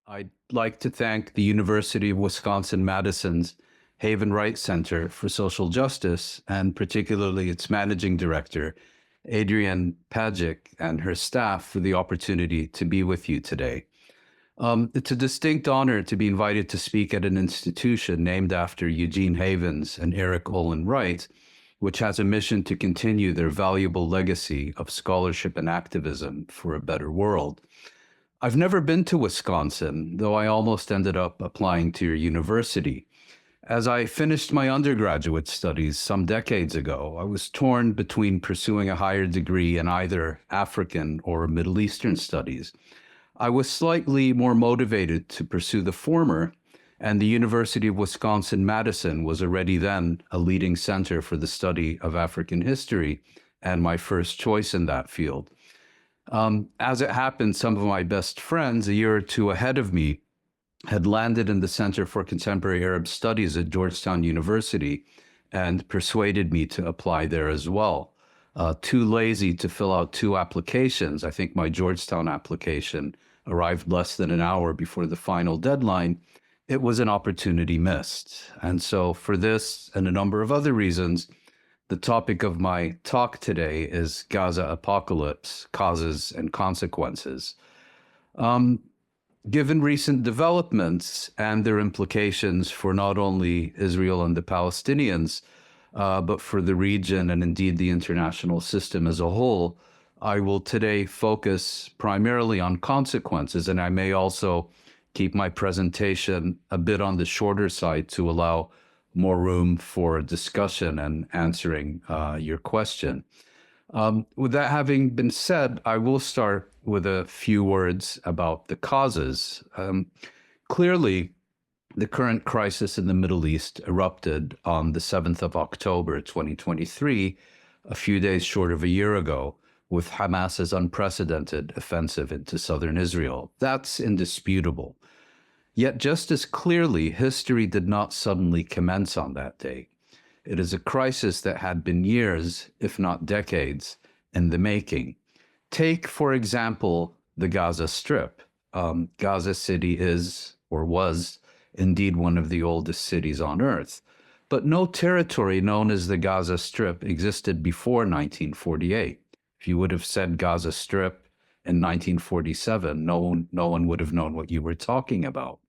I'd like to thank the University of Wisconsin-Madison's Haven Wright Center for Social Justice, and particularly its managing director, Adrienne Pajic, and her staff for the opportunity to be with you today. It's a distinct honor to be invited to speak at an institution named after Eugene Havens and Eric Olin Wright, which has a mission to continue their valuable legacy of scholarship and activism for a better world. I've never been to Wisconsin, though I almost ended up applying to your university. As I finished my undergraduate studies some decades ago, I was torn between pursuing a higher degree in either African or Middle Eastern studies. I was slightly more motivated to pursue the former, and the University of Wisconsin-Madison was already then a leading center for the study of African history and my first choice in that field. As it happened, some of my best friends a year or two ahead of me had landed in the Center for Contemporary Arab Studies at Georgetown University and persuaded me to apply there as well. Too lazy to fill out 2 applications. I think my Georgetown application arrived less than an hour before the final deadline. It was an opportunity missed. And so for this and a number of other reasons, the topic of my talk today is Gaza Apocalypse, Causes and Consequences. Given recent developments and their implications for not only Israel and the Palestinians, but for the region and indeed the international system as a whole, I will today focus primarily on consequences, and I may also keep my presentation a bit on the shorter side to allow more room for discussion and answering your question. With that having been said, I will start with a few words about the causes. Clearly, the current crisis in the Middle East erupted on the 7th of October, 2023, a few days short of a year ago, with Hamas's unprecedented offensive into southern Israel. That's indisputable. Yet just as clearly, history did not suddenly commence on that day. It is a crisis that had been years, if not decades, in the making. Take, for example, the Gaza Strip. Gaza City is, or was, indeed one of the oldest cities on Earth. But no territory known as the Gaza Strip existed before 1948. If you would have said Gaza Strip in 1947, no one would have known what you were talking about.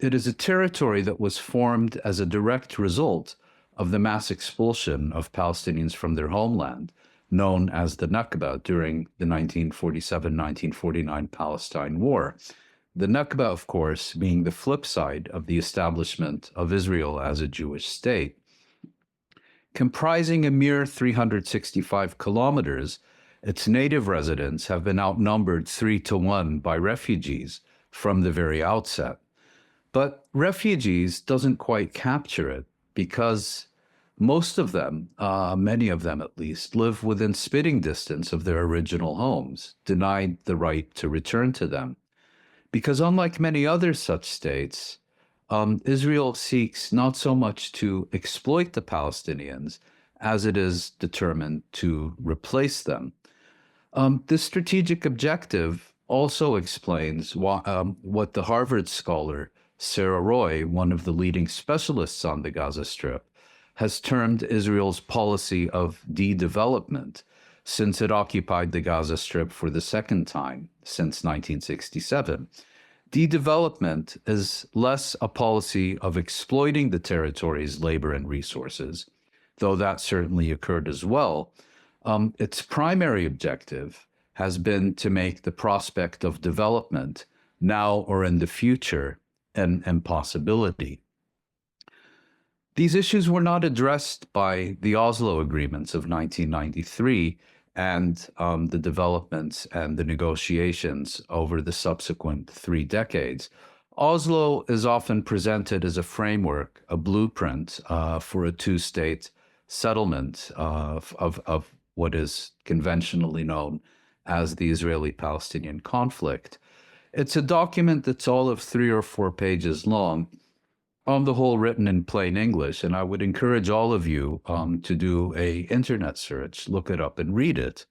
It is a territory that was formed as a direct result of the mass expulsion of Palestinians from their homeland, known as the Nakba during the 1947-1949 Palestine War. The Nakba, of course, being the flip side of the establishment of Israel as a Jewish state. Comprising a mere 365 kilometers, its native residents have been outnumbered 3-to-1 by refugees from the very outset. But refugees doesn't quite capture it because most of them, many of them at least, live within spitting distance of their original homes, denied the right to return to them. Because unlike many other such states, Israel seeks not so much to exploit the Palestinians as it is determined to replace them. This strategic objective also explains what the Harvard scholar Sarah Roy, one of the leading specialists on the Gaza Strip, has termed Israel's policy of de-development since it occupied the Gaza Strip for the second time since 1967. De-development is less a policy of exploiting the territory's labor and resources, though that certainly occurred as well. Its primary objective has been to make the prospect of development now or in the future an impossibility. These issues were not addressed by the Oslo Agreements of 1993 and the developments and the negotiations over the subsequent 3 decades. Oslo is often presented as a framework, a blueprint for a 2-state settlement of what is conventionally known as the Israeli-Palestinian conflict. It's a document that's all of 3 or 4 pages long, on the whole written in plain English, and I would encourage all of you to do a internet search, look it up, and read it.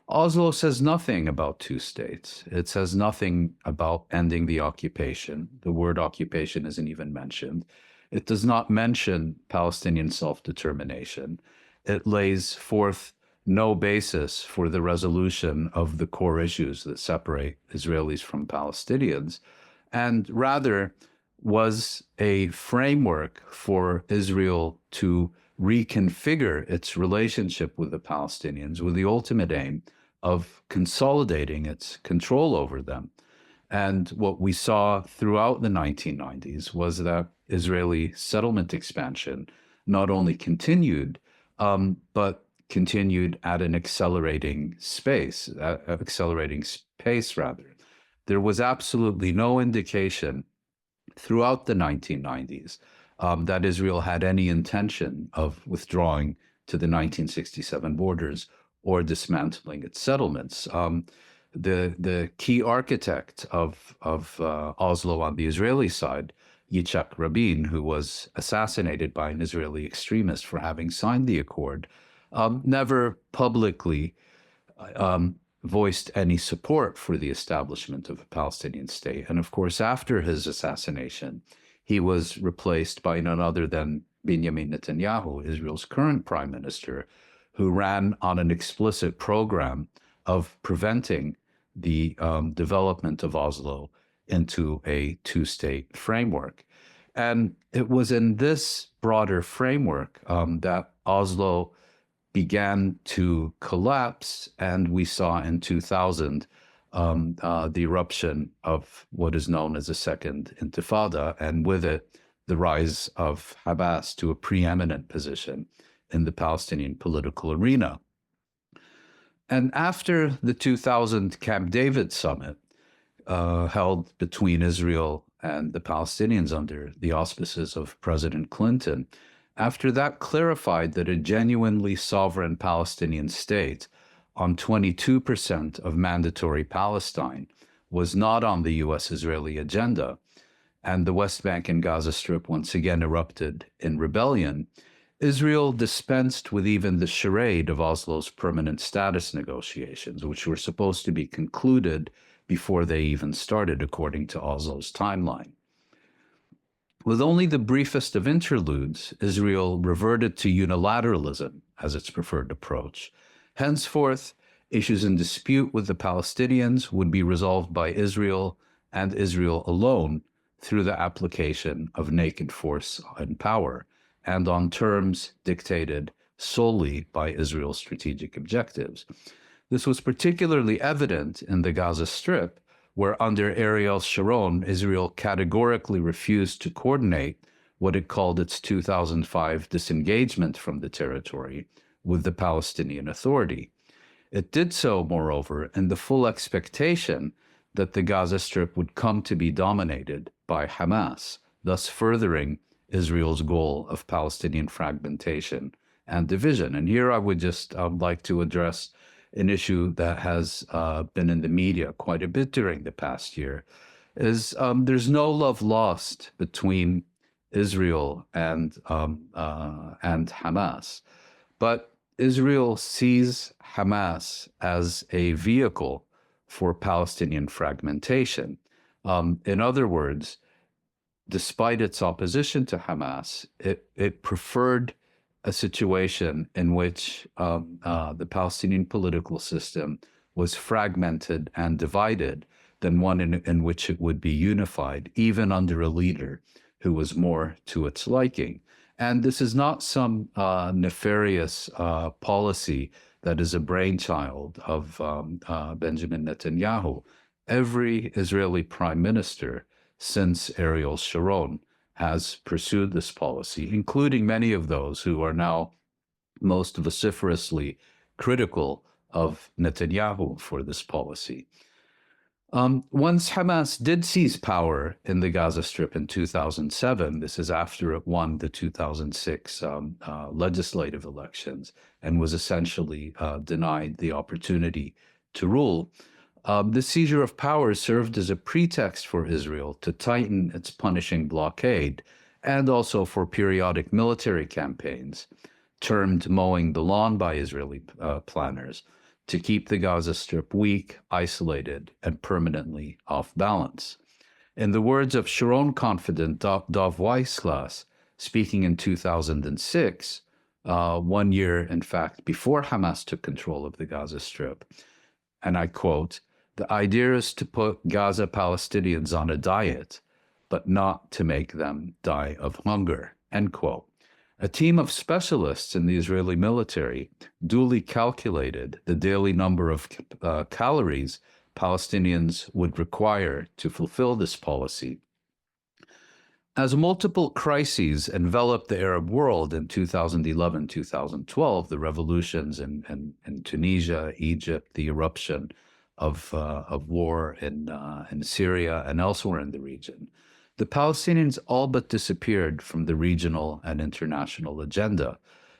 Oslo says nothing about two states. It says nothing about ending the occupation. The word occupation isn't even mentioned. It does not mention Palestinian self-determination. It lays forth no basis for the resolution of the core issues that separate Israelis from Palestinians, and rather was a framework for Israel to reconfigure its relationship with the Palestinians with the ultimate aim of consolidating its control over them. And what we saw throughout the 1990s was that Israeli settlement expansion not only continued, but continued at an accelerating pace rather. There was absolutely no indication throughout the 1990s that Israel had any intention of withdrawing to the 1967 borders or dismantling its settlements. The key architect of Oslo on the Israeli side, Yitzhak Rabin, who was assassinated by an Israeli extremist for having signed the accord, never publicly voiced any support for the establishment of a Palestinian state. And of course, after his assassination, he was replaced by none other than Benjamin Netanyahu, Israel's current prime minister, who ran on an explicit program of preventing the development of Oslo into a two-state framework. And it was in this broader framework that Oslo began to collapse, and we saw in 2000 the eruption of what is known as a second intifada, and with it, the rise of Hamas to a preeminent position in the Palestinian political arena. And after the 2000 Camp David summit, held between Israel and the Palestinians under the auspices of President Clinton, after that clarified that a genuinely sovereign Palestinian state on 22% of mandatory Palestine was not on the US-Israeli agenda, and the West Bank and Gaza Strip once again erupted in rebellion, Israel dispensed with even the charade of Oslo's permanent status negotiations, which were supposed to be concluded before they even started, according to Oslo's timeline. With only the briefest of interludes, Israel reverted to unilateralism as its preferred approach. Henceforth, issues in dispute with the Palestinians would be resolved by Israel and Israel alone through the application of naked force and power, and on terms dictated solely by Israel's strategic objectives. This was particularly evident in the Gaza Strip, where under Ariel Sharon, Israel categorically refused to coordinate what it called its 2005 disengagement from the territory with the Palestinian Authority. It did so, moreover, in the full expectation that the Gaza Strip would come to be dominated by Hamas, thus furthering Israel's goal of Palestinian fragmentation and division. And here I would just like to address an issue that has been in the media quite a bit during the past year, is there's no love lost between Israel and Hamas, but Israel sees Hamas as a vehicle for Palestinian fragmentation. In other words, despite its opposition to Hamas, it preferred a situation in which the Palestinian political system was fragmented and divided than one in which it would be unified, even under a leader who was more to its liking. And this is not some nefarious policy that is a brainchild of Benjamin Netanyahu. Every Israeli prime minister since Ariel Sharon has pursued this policy, including many of those who are now most vociferously critical of Netanyahu for this policy. Once Hamas did seize power in the Gaza Strip in 2007, this is after it won the 2006 legislative elections and was essentially denied the opportunity to rule, The seizure of power served as a pretext for Israel to tighten its punishing blockade and also for periodic military campaigns, termed mowing the lawn by Israeli planners, to keep the Gaza Strip weak, isolated, and permanently off balance. In the words of Sharon confidant Dov Weissglass, speaking in 2006, 1 year, in fact, before Hamas took control of the Gaza Strip, and I quote, "The idea is to put Gaza Palestinians on a diet, but not to make them die of hunger," end quote. A team of specialists in the Israeli military duly calculated the daily number of calories Palestinians would require to fulfill this policy. As multiple crises enveloped the Arab world in 2011, 2012, the revolutions in Tunisia, Egypt, the eruption of war in Syria and elsewhere in the region, the Palestinians all but disappeared from the regional and international agenda.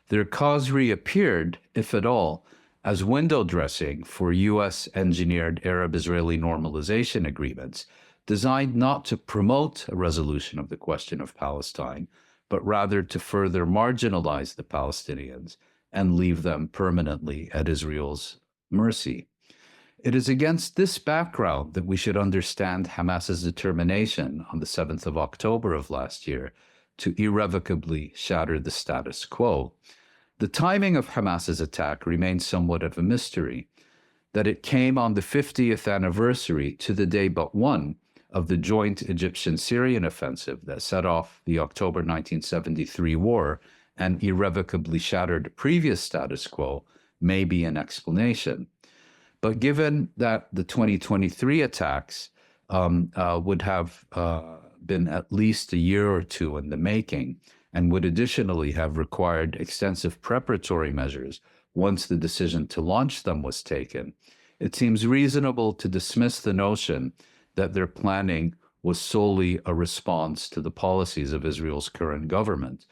Their cause reappeared, if at all, as window dressing for US engineered Arab-Israeli normalization agreements designed not to promote a resolution of the question of Palestine, but rather to further marginalize the Palestinians and leave them permanently at Israel's mercy. It is against this background that we should understand Hamas's determination on the 7th of October of last year to irrevocably shatter the status quo. The timing of Hamas's attack remains somewhat of a mystery. That it came on the 50th anniversary to the day but one of the joint Egyptian-Syrian offensive that set off the October 1973 war and irrevocably shattered the previous status quo may be an explanation. But given that the 2023 attacks would have been at least a year or two in the making and would additionally have required extensive preparatory measures once the decision to launch them was taken, it seems reasonable to dismiss the notion that their planning was solely a response to the policies of Israel's current government,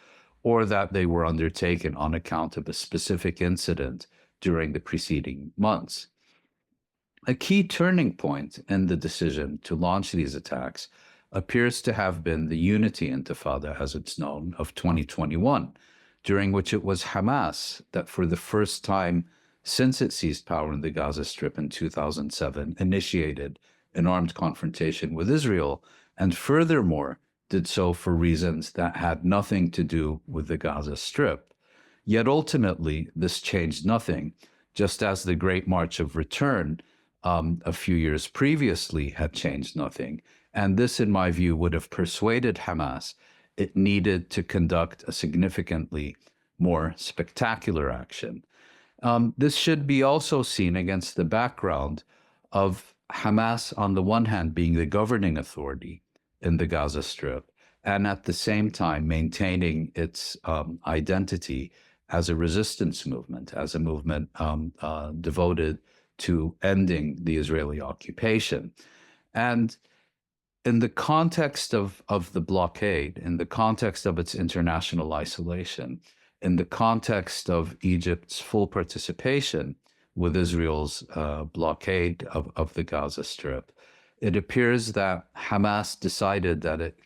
or that they were undertaken on account of a specific incident during the preceding months. A key turning point in the decision to launch these attacks appears to have been the Unity Intifada, as it's known, of 2021, during which it was Hamas that, for the first time since it seized power in the Gaza Strip in 2007, initiated an armed confrontation with Israel, and furthermore did so for reasons that had nothing to do with the Gaza Strip. Yet ultimately, this changed nothing, just as the Great March of Return a few years previously had changed nothing. And this, in my view, would have persuaded Hamas it needed to conduct a significantly more spectacular action. This should be also seen against the background of Hamas, on the one hand, being the governing authority in the Gaza Strip, and at the same time maintaining its identity as a resistance movement, as a movement devoted to ending the Israeli occupation. And in the context of the blockade, in the context of its international isolation, in the context of Egypt's full participation with Israel's blockade of the Gaza Strip, it appears that Hamas decided that it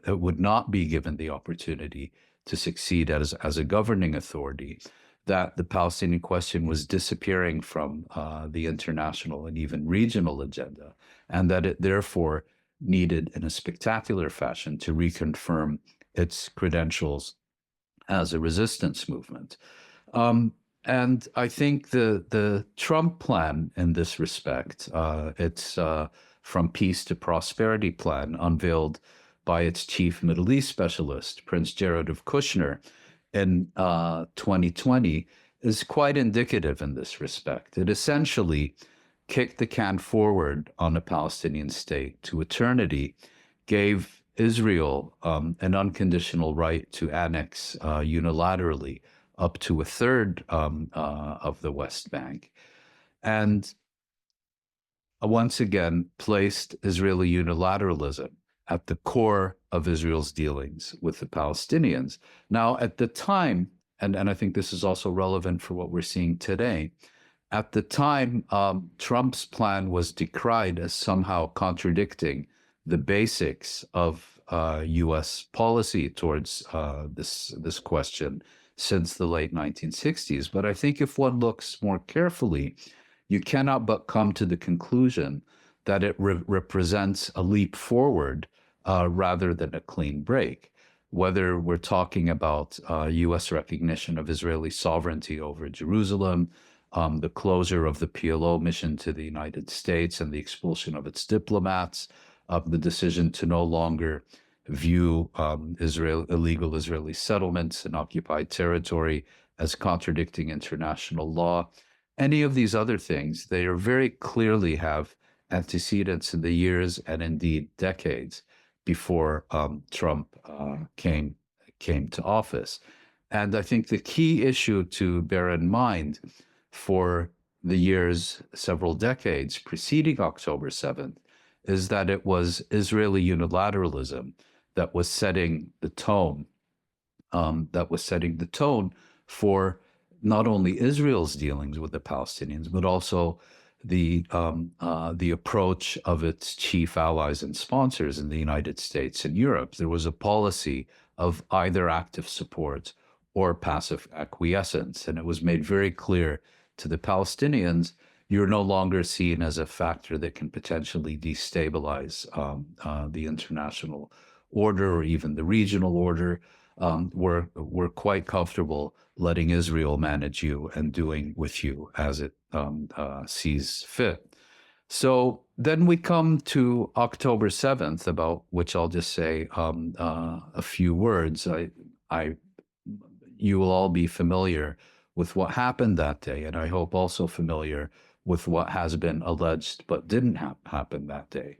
would not be given the opportunity to succeed as a governing authority, that the Palestinian question was disappearing from the international and even regional agenda, and that it therefore needed, in a spectacular fashion, to reconfirm its credentials as a resistance movement. And I think the Trump plan in this respect, its From Peace to Prosperity plan, unveiled by its chief Middle East specialist, Prince Jared of Kushner, in 2020, is quite indicative in this respect. It essentially kicked the can forward on a Palestinian state to eternity, gave Israel an unconditional right to annex unilaterally up to a third of the West Bank, and once again placed Israeli unilateralism at the core of Israel's dealings with the Palestinians. Now, at the time, and I think this is also relevant for what we're seeing today, At the time, Trump's plan was decried as somehow contradicting the basics of U.S. policy towards this question since the late 1960s. But I think if one looks more carefully, you cannot but come to the conclusion that it represents a leap forward rather than a clean break. Whether we're talking about U.S. recognition of Israeli sovereignty over Jerusalem, the closure of the PLO mission to the United States and the expulsion of its diplomats, the decision to no longer view illegal Israeli settlements in occupied territory as contradicting international law. Any of these other things, they are very clearly have antecedents in the years and indeed decades before Trump came to office. And I think the key issue to bear in mind for the years, several decades preceding October 7th, is that it was Israeli unilateralism that was setting the tone, for not only Israel's dealings with the Palestinians, but also the approach of its chief allies and sponsors in the United States and Europe. There was a policy of either active support or passive acquiescence, and it was made very clear to the Palestinians, you're no longer seen as a factor that can potentially destabilize the international order or even the regional order. We're quite comfortable letting Israel manage you and doing with you as it sees fit. So then we come to October 7th, about which I'll just say a few words. You will all be familiar with what happened that day, and I hope also familiar with what has been alleged but didn't happen that day.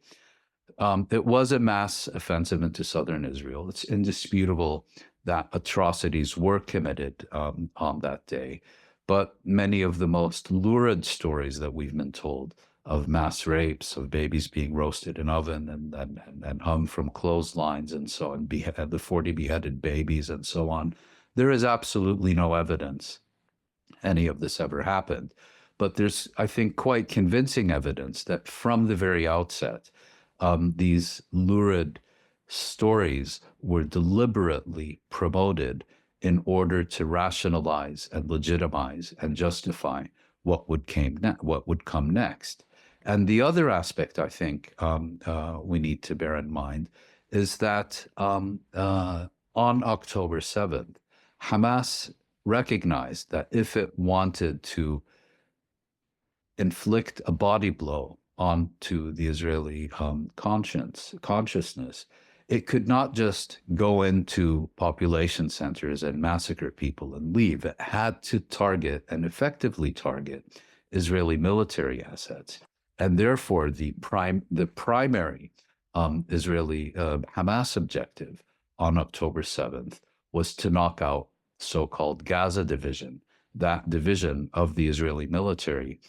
It was a mass offensive into southern Israel. It's indisputable that atrocities were committed on that day, but many of the most lurid stories that we've been told of mass rapes, of babies being roasted in oven and hung from clotheslines and so on, the 40 beheaded babies and so on, there is absolutely no evidence any of this ever happened. But there's, I think, quite convincing evidence that from the very outset, these lurid stories were deliberately promoted in order to rationalize and legitimize and justify what would come next. And the other aspect I think we need to bear in mind is that on October 7th, Hamas recognized that if it wanted to inflict a body blow onto the Israeli consciousness, it could not just go into population centers and massacre people and leave. It had to target and effectively target Israeli military assets. And therefore, the primary Israeli Hamas objective on October 7th was to knock out so-called Gaza division, that division of the Israeli military,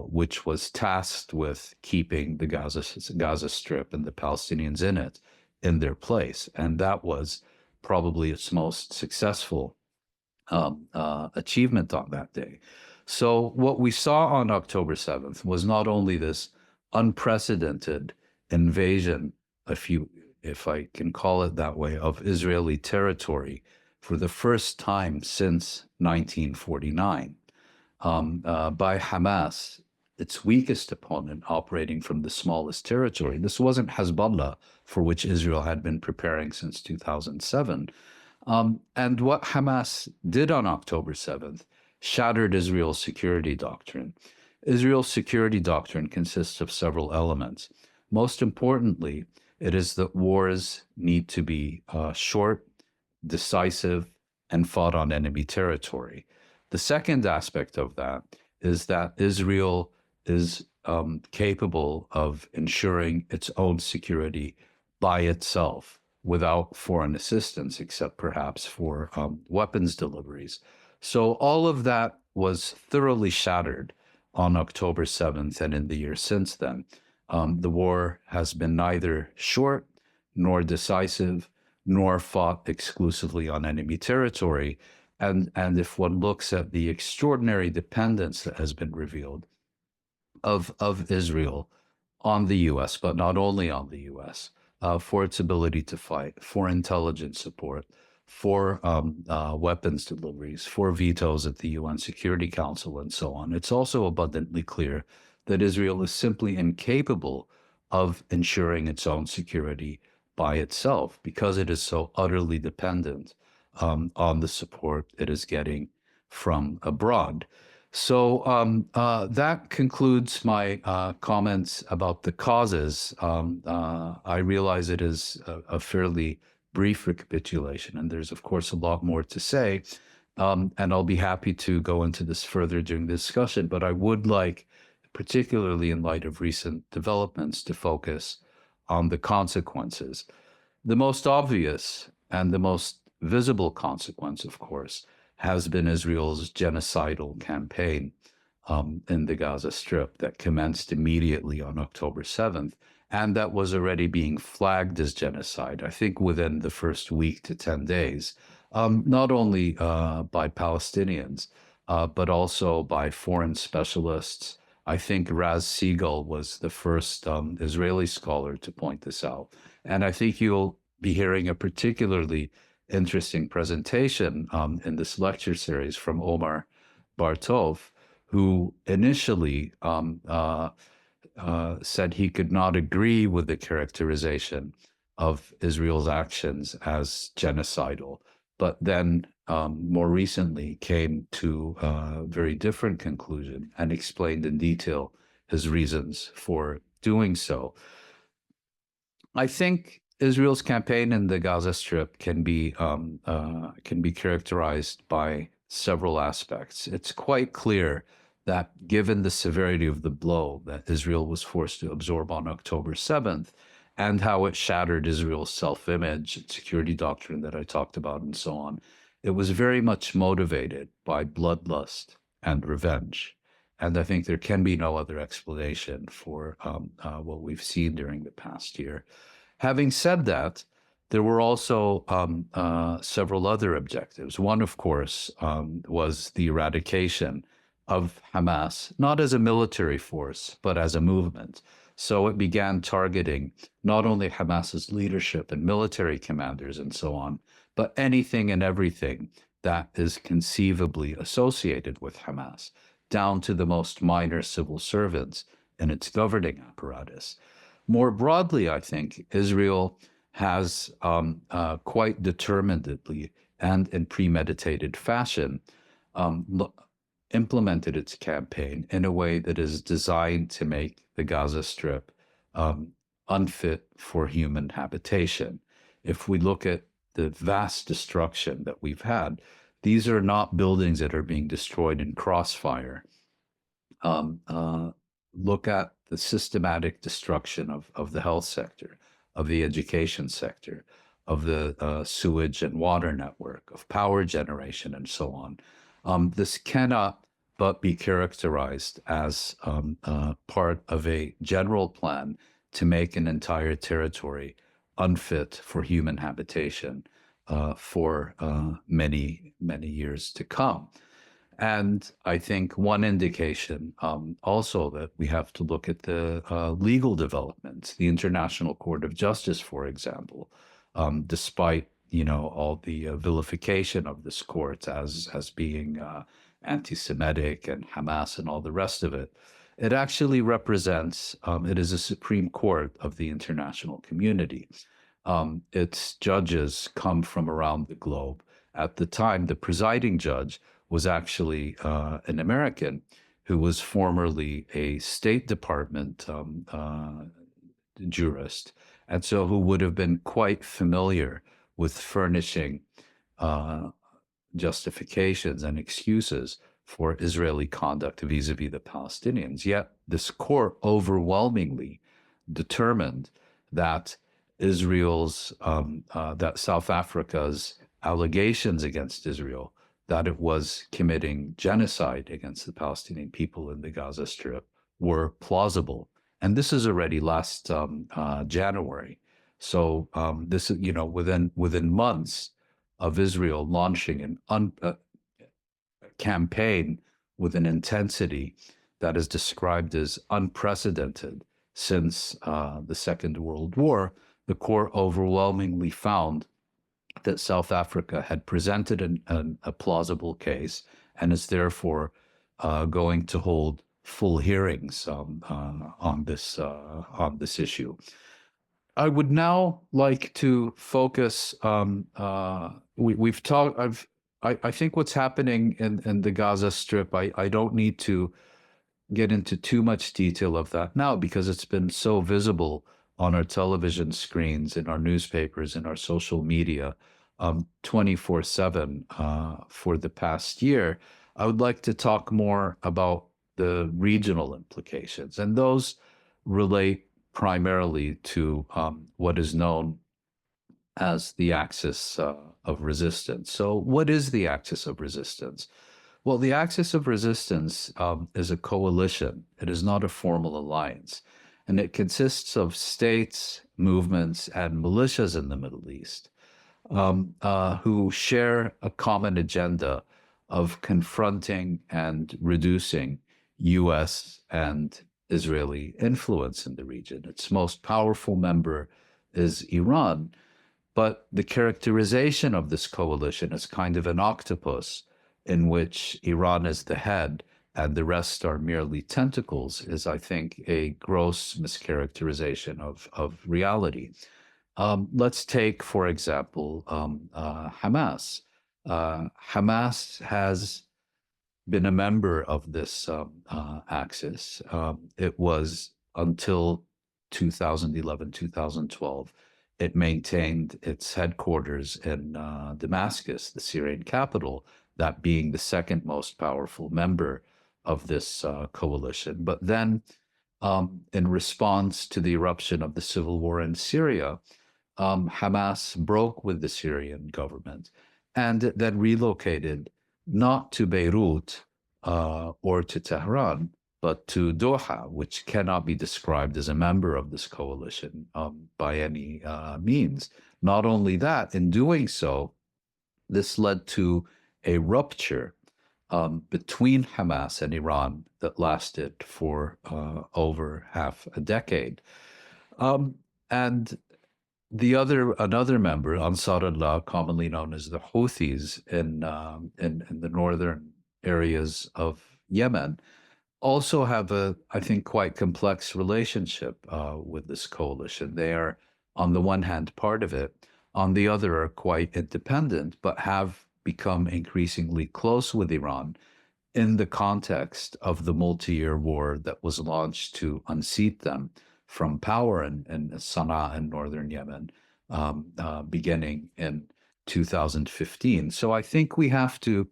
which was tasked with keeping the Gaza Strip and the Palestinians in it in their place. And that was probably its most successful achievement on that day. So what we saw on October 7th was not only this unprecedented invasion, if I can call it that way, of Israeli territory for the first time since 1949 by Hamas, its weakest opponent operating from the smallest territory. This wasn't Hezbollah, for which Israel had been preparing since 2007. And what Hamas did on October 7th shattered Israel's security doctrine. Israel's security doctrine consists of several elements. Most importantly, it is that wars need to be short, decisive, and fought on enemy territory. The second aspect of that is that Israel is capable of ensuring its own security by itself without foreign assistance, except perhaps for weapons deliveries. So all of that was thoroughly shattered on October 7th and in the years since then. The war has been neither short nor decisive, nor fought exclusively on enemy territory. And if one looks at the extraordinary dependence that has been revealed of Israel on the U.S., but not only on the U.S., for its ability to fight, for intelligence support, for weapons deliveries, for vetoes at the UN Security Council, and so on. It's also abundantly clear that Israel is simply incapable of ensuring its own security by itself because it is so utterly dependent on the support it is getting from abroad. So that concludes my comments about the causes. I realize it is a fairly brief recapitulation, and there's, of course, a lot more to say. And I'll be happy to go into this further during the discussion, but I would like, particularly in light of recent developments, to focus on the consequences. The most obvious and the most visible consequence, of course, has been Israel's genocidal campaign in the Gaza Strip that commenced immediately on October 7th, and that was already being flagged as genocide, I think, within the first week to 10 days, not only by Palestinians, but also by foreign specialists. I think Raz Siegel was the first Israeli scholar to point this out. And I think you'll be hearing a particularly interesting presentation in this lecture series from Omar Bartov, who initially said he could not agree with the characterization of Israel's actions as genocidal, but then more recently came to a very different conclusion and explained in detail his reasons for doing so. I think Israel's campaign in the Gaza Strip can be characterized by several aspects. It's quite clear that given the severity of the blow that Israel was forced to absorb on October 7th and how it shattered Israel's self-image, security doctrine that I talked about, and so on, it was very much motivated by bloodlust and revenge. And I think there can be no other explanation for what we've seen during the past year. Having said that, there were also several other objectives. One, of course, was the eradication of Hamas, not as a military force, but as a movement. So it began targeting not only Hamas's leadership and military commanders and so on, but anything and everything that is conceivably associated with Hamas, down to the most minor civil servants in its governing apparatus. More broadly, I think Israel has quite determinedly and in premeditated fashion implemented its campaign in a way that is designed to make the Gaza Strip unfit for human habitation. If we look at the vast destruction that we've had, these are not buildings that are being destroyed in crossfire. Look at the systematic destruction of the health sector, of the education sector, of the sewage and water network, of power generation, and so on. This cannot but be characterized as part of a general plan to make an entire territory unfit for human habitation for many, many years to come. And I think one indication also that we have to look at the legal developments, the International Court of Justice, for example, despite all the vilification of this court as being anti-Semitic and Hamas and all the rest of it, it actually represents, it is a Supreme Court of the international community. Its judges come from around the globe. At the time, the presiding judge was actually an American who was formerly a State Department jurist, and so who would have been quite familiar with furnishing justifications and excuses for Israeli conduct vis-a-vis the Palestinians. Yet this court overwhelmingly determined that that South Africa's allegations against Israel, that it was committing genocide against the Palestinian people in the Gaza Strip, were plausible. And this is already last January. So this is, within months of Israel launching campaign with an intensity that is described as unprecedented since the Second World War, the court overwhelmingly found that South Africa had presented a plausible case and is therefore going to hold full hearings on this issue. I would now like to focus. We've talked. I think what's happening in the Gaza Strip. I don't need to get into too much detail of that now because it's been so visible on our television screens, in our newspapers, in our social media, 24/7 for the past year. I would like to talk more about the regional implications, and those relate primarily to what is known as the axis of resistance. So what is the axis of resistance? Well, the axis of resistance is a coalition. It is not a formal alliance. And it consists of states, movements, and militias in the Middle East who share a common agenda of confronting and reducing US and Israeli influence in the region. Its most powerful member is Iran, but the characterization of this coalition is kind of an octopus in which Iran is the head and the rest are merely tentacles is, I think, a gross mischaracterization of reality. Let's take, for example, Hamas. Hamas has been a member of this axis. It was until 2011, 2012. It maintained its headquarters in Damascus, the Syrian capital, that being the second most powerful member of this coalition. But then, in response to the eruption of the civil war in Syria, Hamas broke with the Syrian government and then relocated not to Beirut or to Tehran, but to Doha, which cannot be described as a member of this coalition by any means. Not only that, in doing so, this led to a rupture between Hamas and Iran that lasted for over half a decade. And another member, Ansarullah, commonly known as the Houthis in the northern areas of Yemen, also have I think, quite complex relationship with this coalition. They are, on the one hand, part of it, on the other, are quite independent, but have become increasingly close with Iran in the context of the multi-year war that was launched to unseat them from power in Sana'a in northern Yemen, beginning in 2015. So I think we have to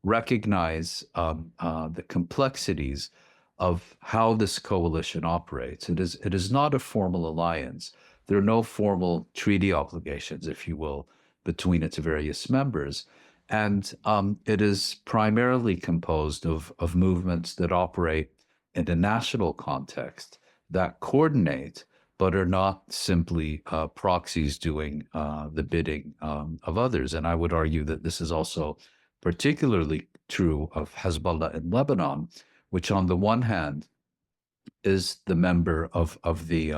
recognize the complexities of how this coalition operates. It is not a formal alliance. There are no formal treaty obligations, if you will, between its various members. And it is primarily composed of movements that operate in a national context, that coordinate, but are not simply proxies doing the bidding of others. And I would argue that this is also particularly true of Hezbollah in Lebanon, which on the one hand is the member of the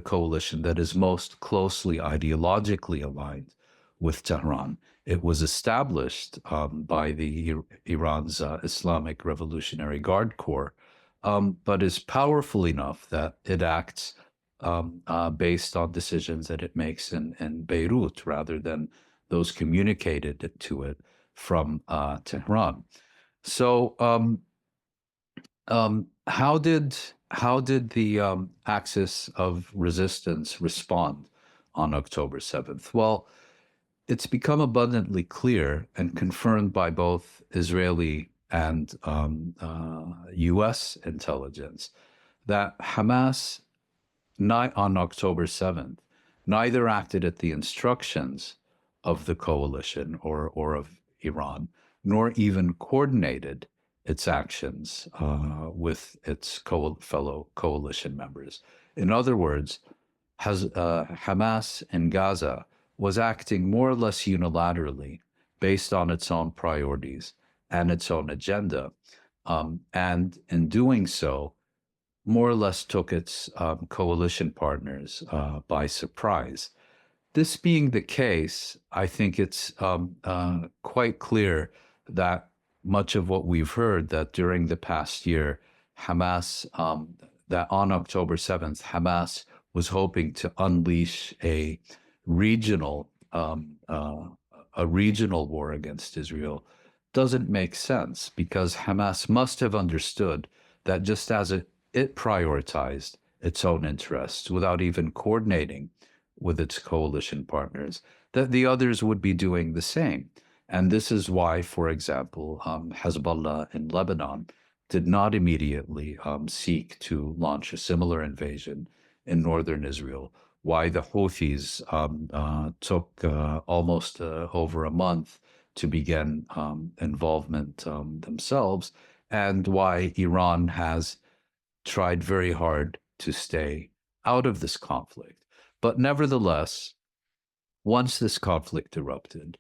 coalition that is most closely ideologically aligned with Tehran. It was established by Iran's Islamic Revolutionary Guard Corps, but is powerful enough that it acts based on decisions that it makes in Beirut rather than those communicated to it from Tehran. So, how did the axis of resistance respond on October 7th? Well, it's become abundantly clear and confirmed by both Israeli and US intelligence that Hamas, on October 7th, neither acted at the instructions of the coalition or of Iran, nor even coordinated its actions with its fellow coalition members. In other words, Hamas in Gaza was acting more or less unilaterally based on its own priorities and its own agenda. And in doing so, more or less took its coalition partners by surprise. This being the case, I think it's quite clear that much of what we've heard that during the past year, Hamas, that on October 7th, Hamas was hoping to unleash regional a regional war against Israel doesn't make sense, because Hamas must have understood that just as it prioritized its own interests without even coordinating with its coalition partners, that the others would be doing the same. And this is why, for example, Hezbollah in Lebanon did not immediately seek to launch a similar invasion in northern Israel, why the Houthis took almost over a month to begin involvement themselves, and why Iran has tried very hard to stay out of this conflict. But nevertheless, once this conflict erupted,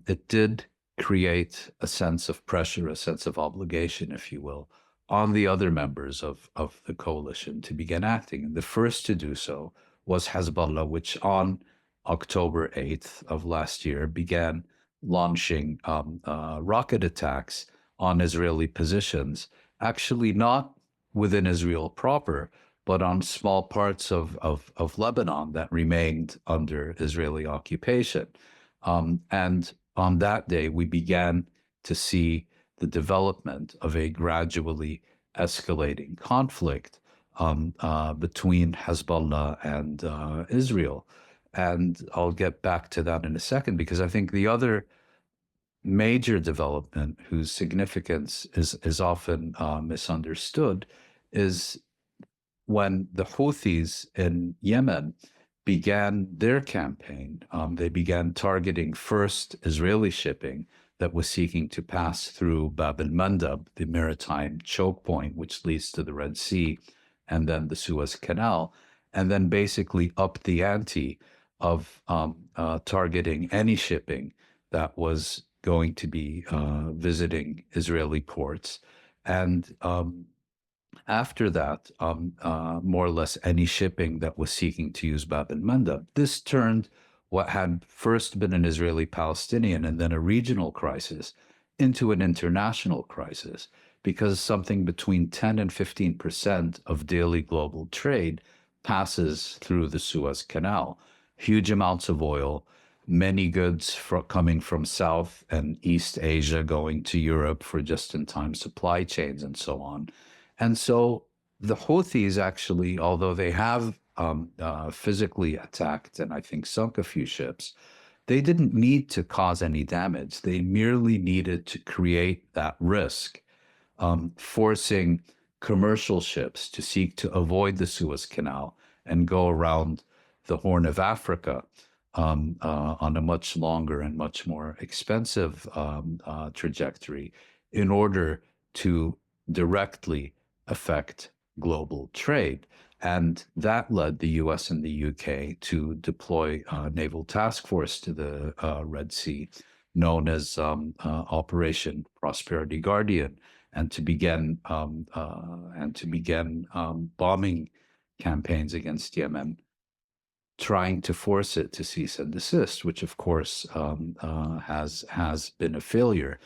it did create a sense of pressure, a sense of obligation, if you will, on the other members of the coalition to begin acting. And the first to do so was Hezbollah, which on October 8th of last year began launching rocket attacks on Israeli positions, actually not within Israel proper, but on small parts of Lebanon that remained under Israeli occupation. And on that day, we began to see the development of a gradually escalating conflict between Hezbollah and Israel. And I'll get back to that in a second, because I think the other major development whose significance is often misunderstood is when the Houthis in Yemen began their campaign. They began targeting first Israeli shipping that was seeking to pass through Bab el-Mandab, the maritime choke point, which leads to the Red Sea, and then the Suez Canal, and then basically upped the ante of targeting any shipping that was going to be visiting Israeli ports. And after that, more or less any shipping that was seeking to use Bab el-Mandab. This turned what had first been an Israeli-Palestinian and then a regional crisis into an international crisis, because something between 10 and 15% of daily global trade passes through the Suez Canal. Huge amounts of oil, many goods coming from South and East Asia going to Europe for just-in-time supply chains and so on. And so the Houthis actually, although they have physically attacked and I think sunk a few ships, they didn't need to cause any damage. They merely needed to create that risk, forcing commercial ships to seek to avoid the Suez Canal and go around the Horn of Africa on a much longer and much more expensive trajectory in order to directly affect global trade. And that led the US and the UK to deploy a naval task force to the Red Sea, known as Operation Prosperity Guardian, and to begin bombing campaigns against Yemen, trying to force it to cease and desist, which of course has been a failure.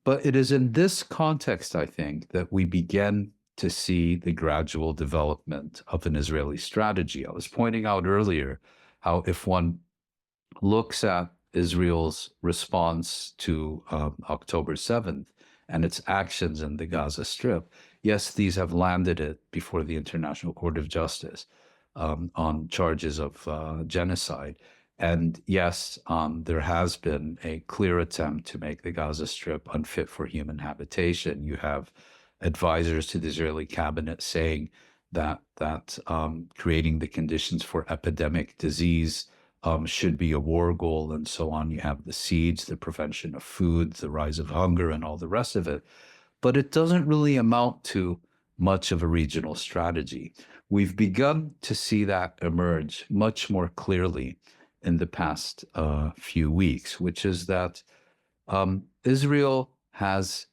But it is in this context, I think, that we begin to see the gradual development of an Israeli strategy. I was pointing out earlier how if one looks at Israel's response to October 7th and its actions in the Gaza Strip, yes, these have landed it before the International Court of Justice on charges of genocide. And yes, there has been a clear attempt to make the Gaza Strip unfit for human habitation. You have advisors to the Israeli cabinet saying that creating the conditions for epidemic disease should be a war goal and so on. You have the siege, the prevention of food, the rise of hunger, and all the rest of it. But it doesn't really amount to much of a regional strategy. We've begun to see that emerge much more clearly in the past few weeks, which is that Israel has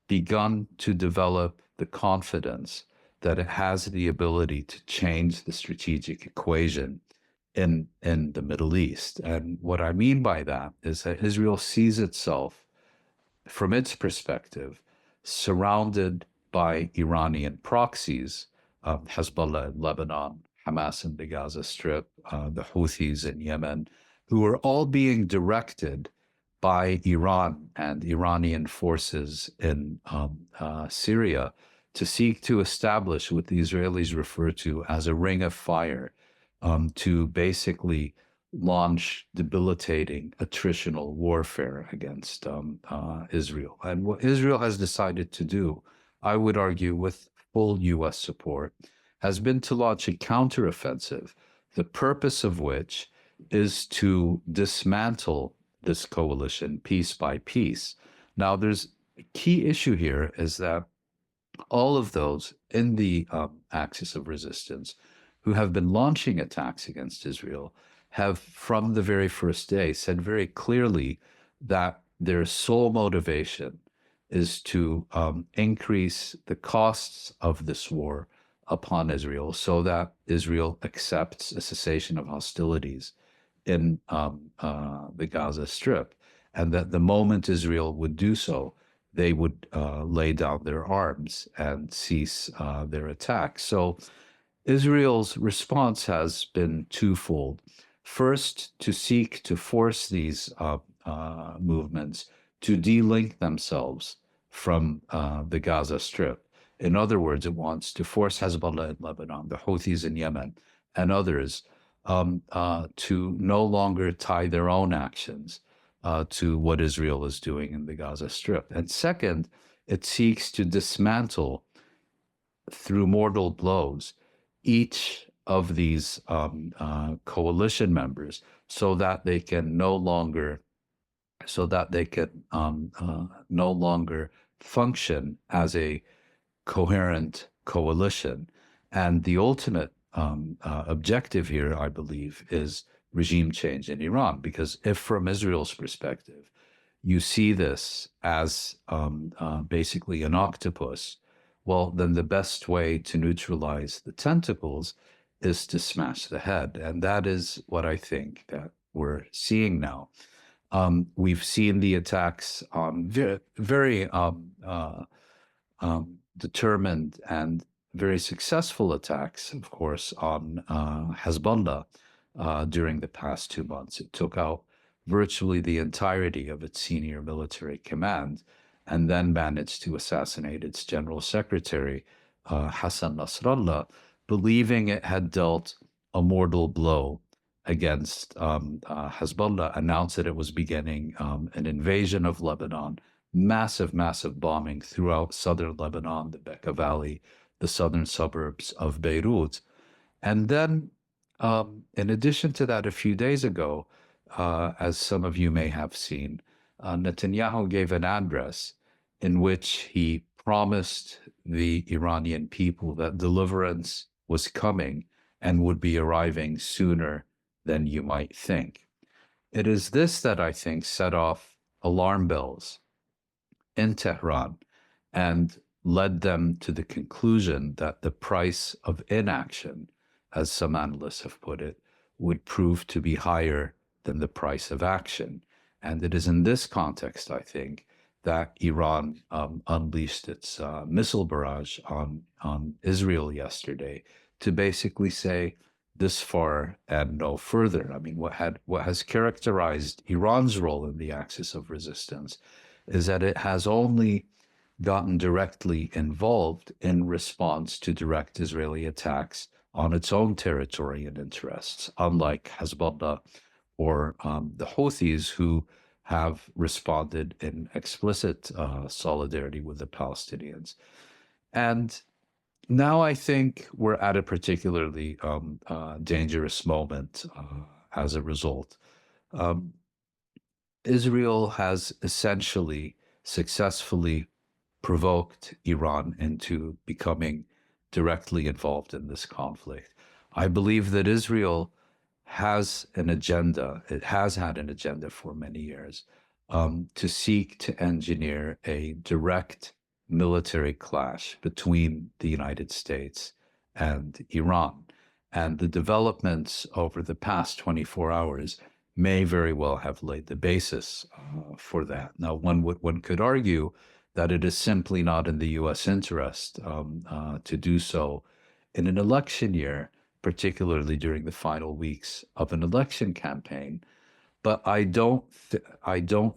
begun to develop the confidence that it has the ability to change the strategic equation in the Middle East. And what I mean by that is that Israel sees itself, from its perspective, surrounded by Iranian proxies, Hezbollah in Lebanon, Hamas in the Gaza Strip, the Houthis in Yemen, who are all being directed by Iran and Iranian forces in Syria to seek to establish what the Israelis refer to as a ring of fire, to basically launch debilitating attritional warfare against Israel. And what Israel has decided to do, I would argue with full US support, has been to launch a counteroffensive, the purpose of which is to dismantle this coalition piece by piece. Now, there's a key issue here is that all of those in the axis of resistance who have been launching attacks against Israel have, from the very first day, said very clearly that their sole motivation is to increase the costs of this war upon Israel so that Israel accepts a cessation of hostilities in the Gaza Strip, and that the moment Israel would do so, they would lay down their arms and cease their attacks. So Israel's response has been twofold. First, to seek to force these movements to delink themselves from the Gaza Strip. In other words, it wants to force Hezbollah in Lebanon, the Houthis in Yemen, and others to no longer tie their own actions to what Israel is doing in the Gaza Strip. And second, it seeks to dismantle through mortal blows each of these coalition members so that they can no longer no longer function as a coherent coalition. And the ultimate objective here, I believe, is regime change in Iran. Because if, from Israel's perspective, you see this as basically an octopus, well, then the best way to neutralize the tentacles is to smash the head. And that is what I think that we're seeing now. We've seen the attacks on very determined and very successful attacks, of course, on Hezbollah during the past 2 months. It took out virtually the entirety of its senior military command and then managed to assassinate its general secretary, Hassan Nasrallah, believing it had dealt a mortal blow against Hezbollah, announced that it was beginning an invasion of Lebanon, massive bombing throughout southern Lebanon, the Bekaa Valley, the southern suburbs of Beirut. And then, in addition to that, a few days ago, as some of you may have seen, Netanyahu gave an address in which he promised the Iranian people that deliverance was coming and would be arriving sooner than you might think. It is this that I think set off alarm bells in Tehran and led them to the conclusion that the price of inaction, as some analysts have put it, would prove to be higher than the price of action. And it is in this context, I think, that Iran unleashed its missile barrage on Israel yesterday to basically say this far and no further. I mean, what has characterized Iran's role in the axis of resistance is that it has only gotten directly involved in response to direct Israeli attacks on its own territory and interests, unlike Hezbollah or the Houthis, who have responded in explicit solidarity with the Palestinians. And now I think we're at a particularly dangerous moment as a result. Israel has essentially successfully provoked Iran into becoming directly involved in this conflict. I believe that Israel has an agenda, it has had an agenda for many years, to seek to engineer a direct military clash between the United States and Iran. And the developments over the past 24 hours may very well have laid the basis for that. Now, one could argue that it is simply not in the U.S. interest to do so in an election year, particularly during the final weeks of an election campaign. But I don't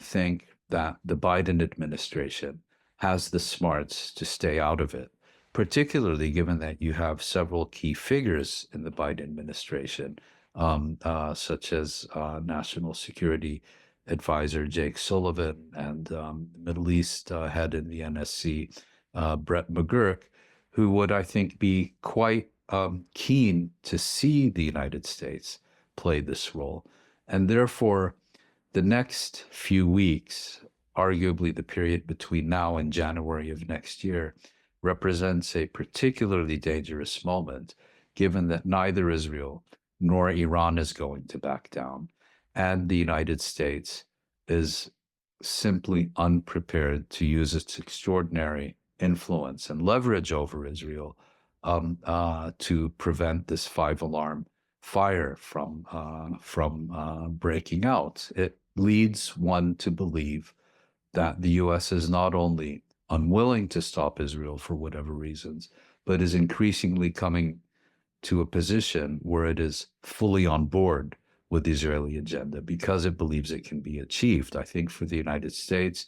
think that the Biden administration has the smarts to stay out of it, particularly given that you have several key figures in the Biden administration, such as National Security Advisor Jake Sullivan and Middle East head in the NSC, Brett McGurk, who would, I think, be quite keen to see the United States play this role. And therefore, the next few weeks, arguably the period between now and January of next year, represents a particularly dangerous moment, given that neither Israel nor Iran is going to back down, and the United States is simply unprepared to use its extraordinary influence and leverage over Israel to prevent this five-alarm fire from breaking out. It leads one to believe that the U.S. is not only unwilling to stop Israel for whatever reasons, but is increasingly coming to a position where it is fully on board with the Israeli agenda because it believes it can be achieved. I think for the United States,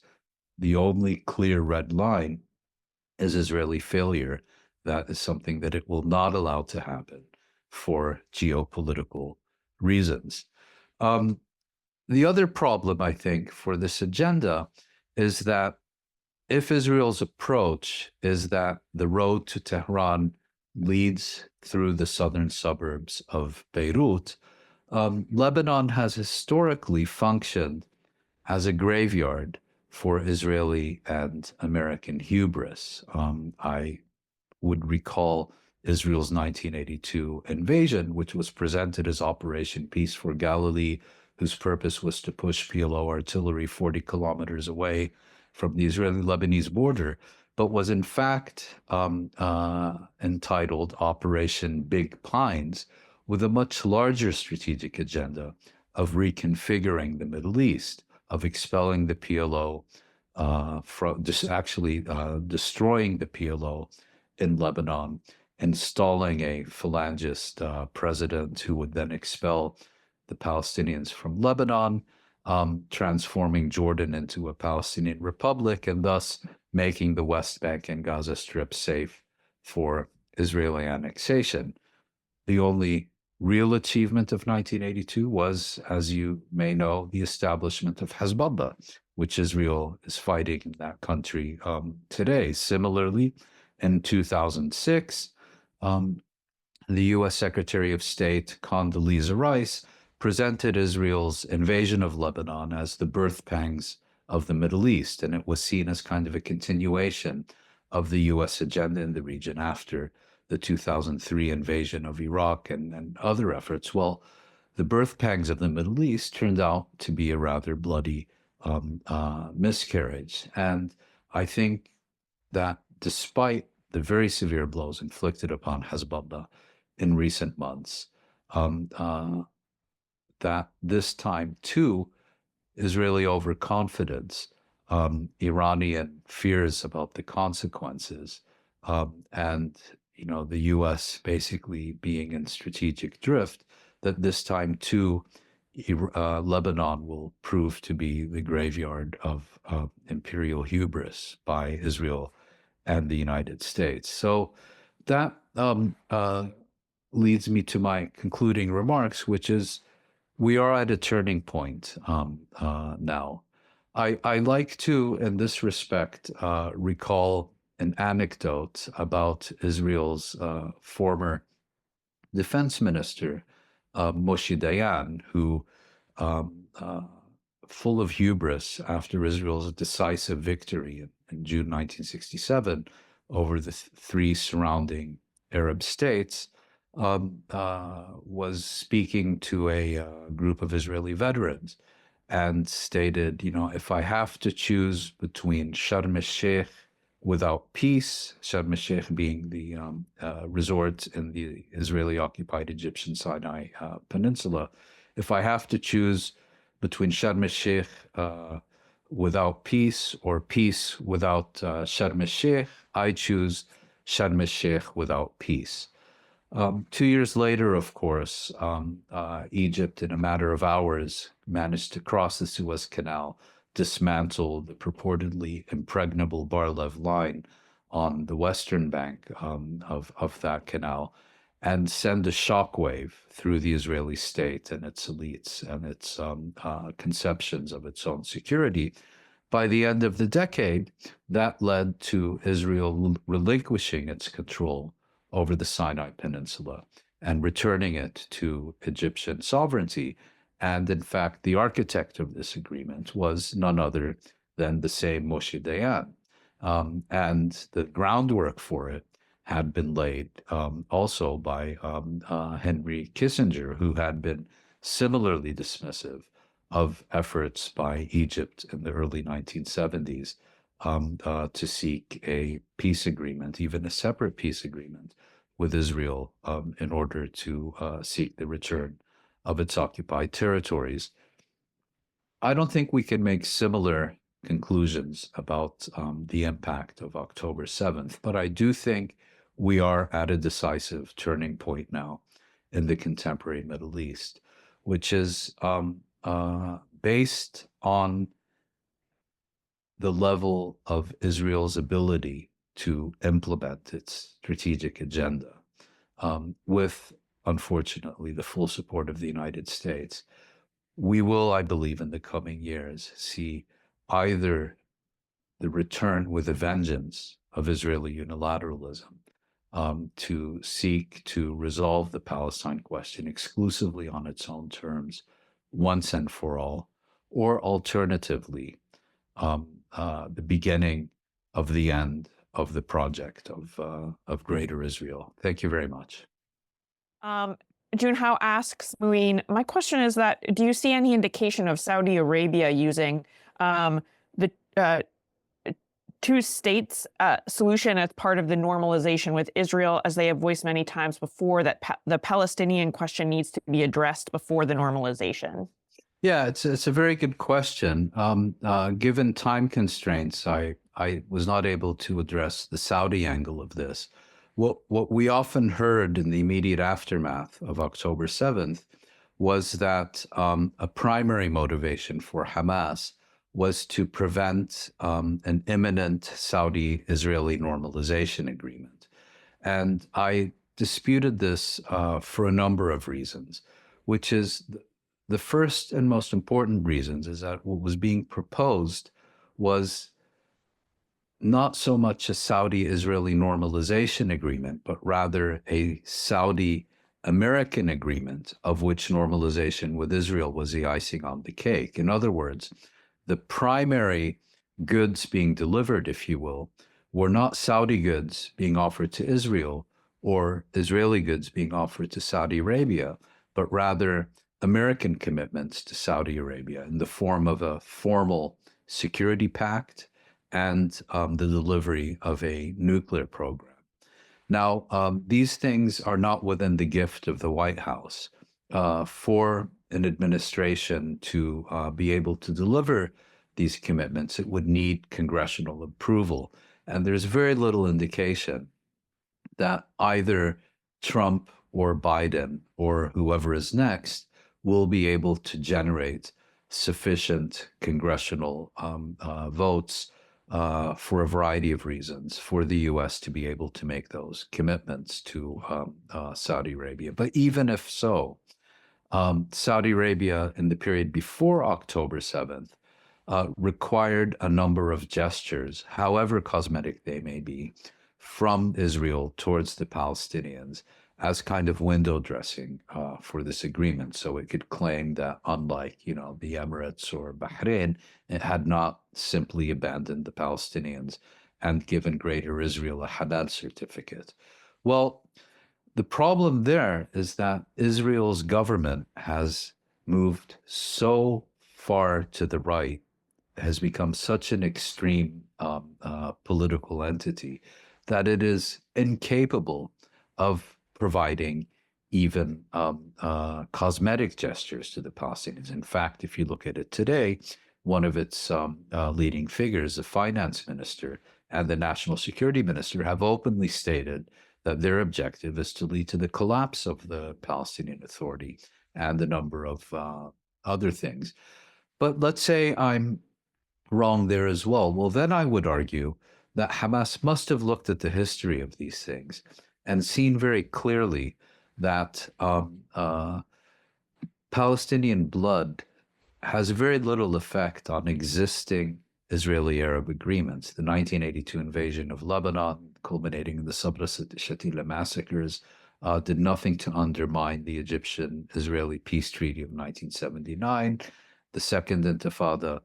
the only clear red line is Israeli failure. That is something that it will not allow to happen for geopolitical reasons. The other problem, I think, for this agenda is that if Israel's approach is that the road to Tehran leads through the southern suburbs of Beirut, Lebanon has historically functioned as a graveyard for Israeli and American hubris. I would recall Israel's 1982 invasion, which was presented as Operation Peace for Galilee, whose purpose was to push PLO artillery 40 kilometers away from the Israeli-Lebanese border, but was in fact entitled Operation Big Pines, with a much larger strategic agenda of reconfiguring the Middle East, of expelling the PLO, from destroying the PLO in Lebanon, installing a phalangist president who would then expel the Palestinians from Lebanon, transforming Jordan into a Palestinian republic, and thus making the West Bank and Gaza Strip safe for Israeli annexation. The only real achievement of 1982 was, as you may know, the establishment of Hezbollah, which Israel is fighting in that country today. Similarly, in 2006, the U.S. Secretary of State Condoleezza Rice presented Israel's invasion of Lebanon as the birth pangs of the Middle East, and it was seen as kind of a continuation of the U.S. agenda in the region after the 2003 invasion of Iraq and other efforts. Well, the birth pangs of the Middle East turned out to be a rather bloody miscarriage. And I think that despite the very severe blows inflicted upon Hezbollah in recent months, that this time too, Israeli overconfidence, Iranian fears about the consequences, and the U.S. basically being in strategic drift, that this time too, Lebanon will prove to be the graveyard of imperial hubris by Israel and the United States. So that leads me to my concluding remarks, which is we are at a turning point now. I like to, in this respect, recall an anecdote about Israel's former defense minister, Moshe Dayan, who, full of hubris after Israel's decisive victory in June 1967 over the three surrounding Arab states, was speaking to a group of Israeli veterans. and stated, if I have to choose between Sharm el-Sheikh without peace, Sharm el-Sheikh being the resort in the Israeli-occupied Egyptian Sinai Peninsula, if I have to choose between Sharm el-Sheikh without peace or peace without Sharm el-Sheikh, I choose Sharm el-Sheikh without peace. 2 years later, of course, Egypt, in a matter of hours, managed to cross the Suez Canal, dismantle the purportedly impregnable Bar-Lev line on the western bank of that canal, and send a shockwave through the Israeli state and its elites and its conceptions of its own security. By the end of the decade, that led to Israel relinquishing its control over the Sinai Peninsula and returning it to Egyptian sovereignty. And in fact, the architect of this agreement was none other than the same Moshe Dayan. And the groundwork for it had been laid also by Henry Kissinger, who had been similarly dismissive of efforts by Egypt in the early 1970s to seek a peace agreement, even a separate peace agreement with Israel in order to seek the return of its occupied territories. I don't think we can make similar conclusions about the impact of October 7th, but I do think we are at a decisive turning point now in the contemporary Middle East, which is based on the level of Israel's ability to implement its strategic agenda, with, unfortunately, the full support of the United States. We will, I believe, in the coming years, see either the return with a vengeance of Israeli unilateralism to seek to resolve the Palestine question exclusively on its own terms, once and for all, or alternatively, the beginning of the end of the project of Greater Israel. Thank you very much. Junhao asks, Mouin, my question is that, do you see any indication of Saudi Arabia using the two states solution as part of the normalization with Israel, as they have voiced many times before, that the Palestinian question needs to be addressed before the normalization? Yeah, it's a very good question. Given time constraints, I was not able to address the Saudi angle of this. What we often heard in the immediate aftermath of October 7th was that a primary motivation for Hamas was to prevent an imminent Saudi-Israeli normalization agreement. And I disputed this for a number of reasons, which is the first and most important reasons is that what was being proposed was not so much a Saudi-Israeli normalization agreement, but rather a Saudi-American agreement, of which normalization with Israel was the icing on the cake. In other words, the primary goods being delivered, if you will, were not Saudi goods being offered to Israel or Israeli goods being offered to Saudi Arabia, but rather American commitments to Saudi Arabia in the form of a formal security pact and the delivery of a nuclear program. Now, these things are not within the gift of the White House. For an administration to be able to deliver these commitments, it would need congressional approval. And there's very little indication that either Trump or Biden or whoever is next will be able to generate sufficient congressional votes for a variety of reasons for the U.S. to be able to make those commitments to Saudi Arabia. But even if so, Saudi Arabia in the period before October 7th required a number of gestures, however cosmetic they may be, from Israel towards the Palestinians as kind of window dressing for this agreement. So it could claim that, unlike, the Emirates or Bahrain, it had not simply abandoned the Palestinians and given Greater Israel a Haddad certificate. Well, the problem there is that Israel's government has moved so far to the right has become such an extreme political entity that it is incapable of providing even cosmetic gestures to the Palestinians. In fact, if you look at it today, one of its leading figures, the finance minister and the national security minister, have openly stated that their objective is to lead to the collapse of the Palestinian Authority and a number of other things. But let's say I'm wrong there as well. Well, then I would argue that Hamas must have looked at the history of these things and seen very clearly that Palestinian blood has very little effect on existing Israeli-Arab agreements. The 1982 invasion of Lebanon, culminating in the Sabra Shatila massacres, did nothing to undermine the Egyptian-Israeli peace treaty of 1979. The Second Intifada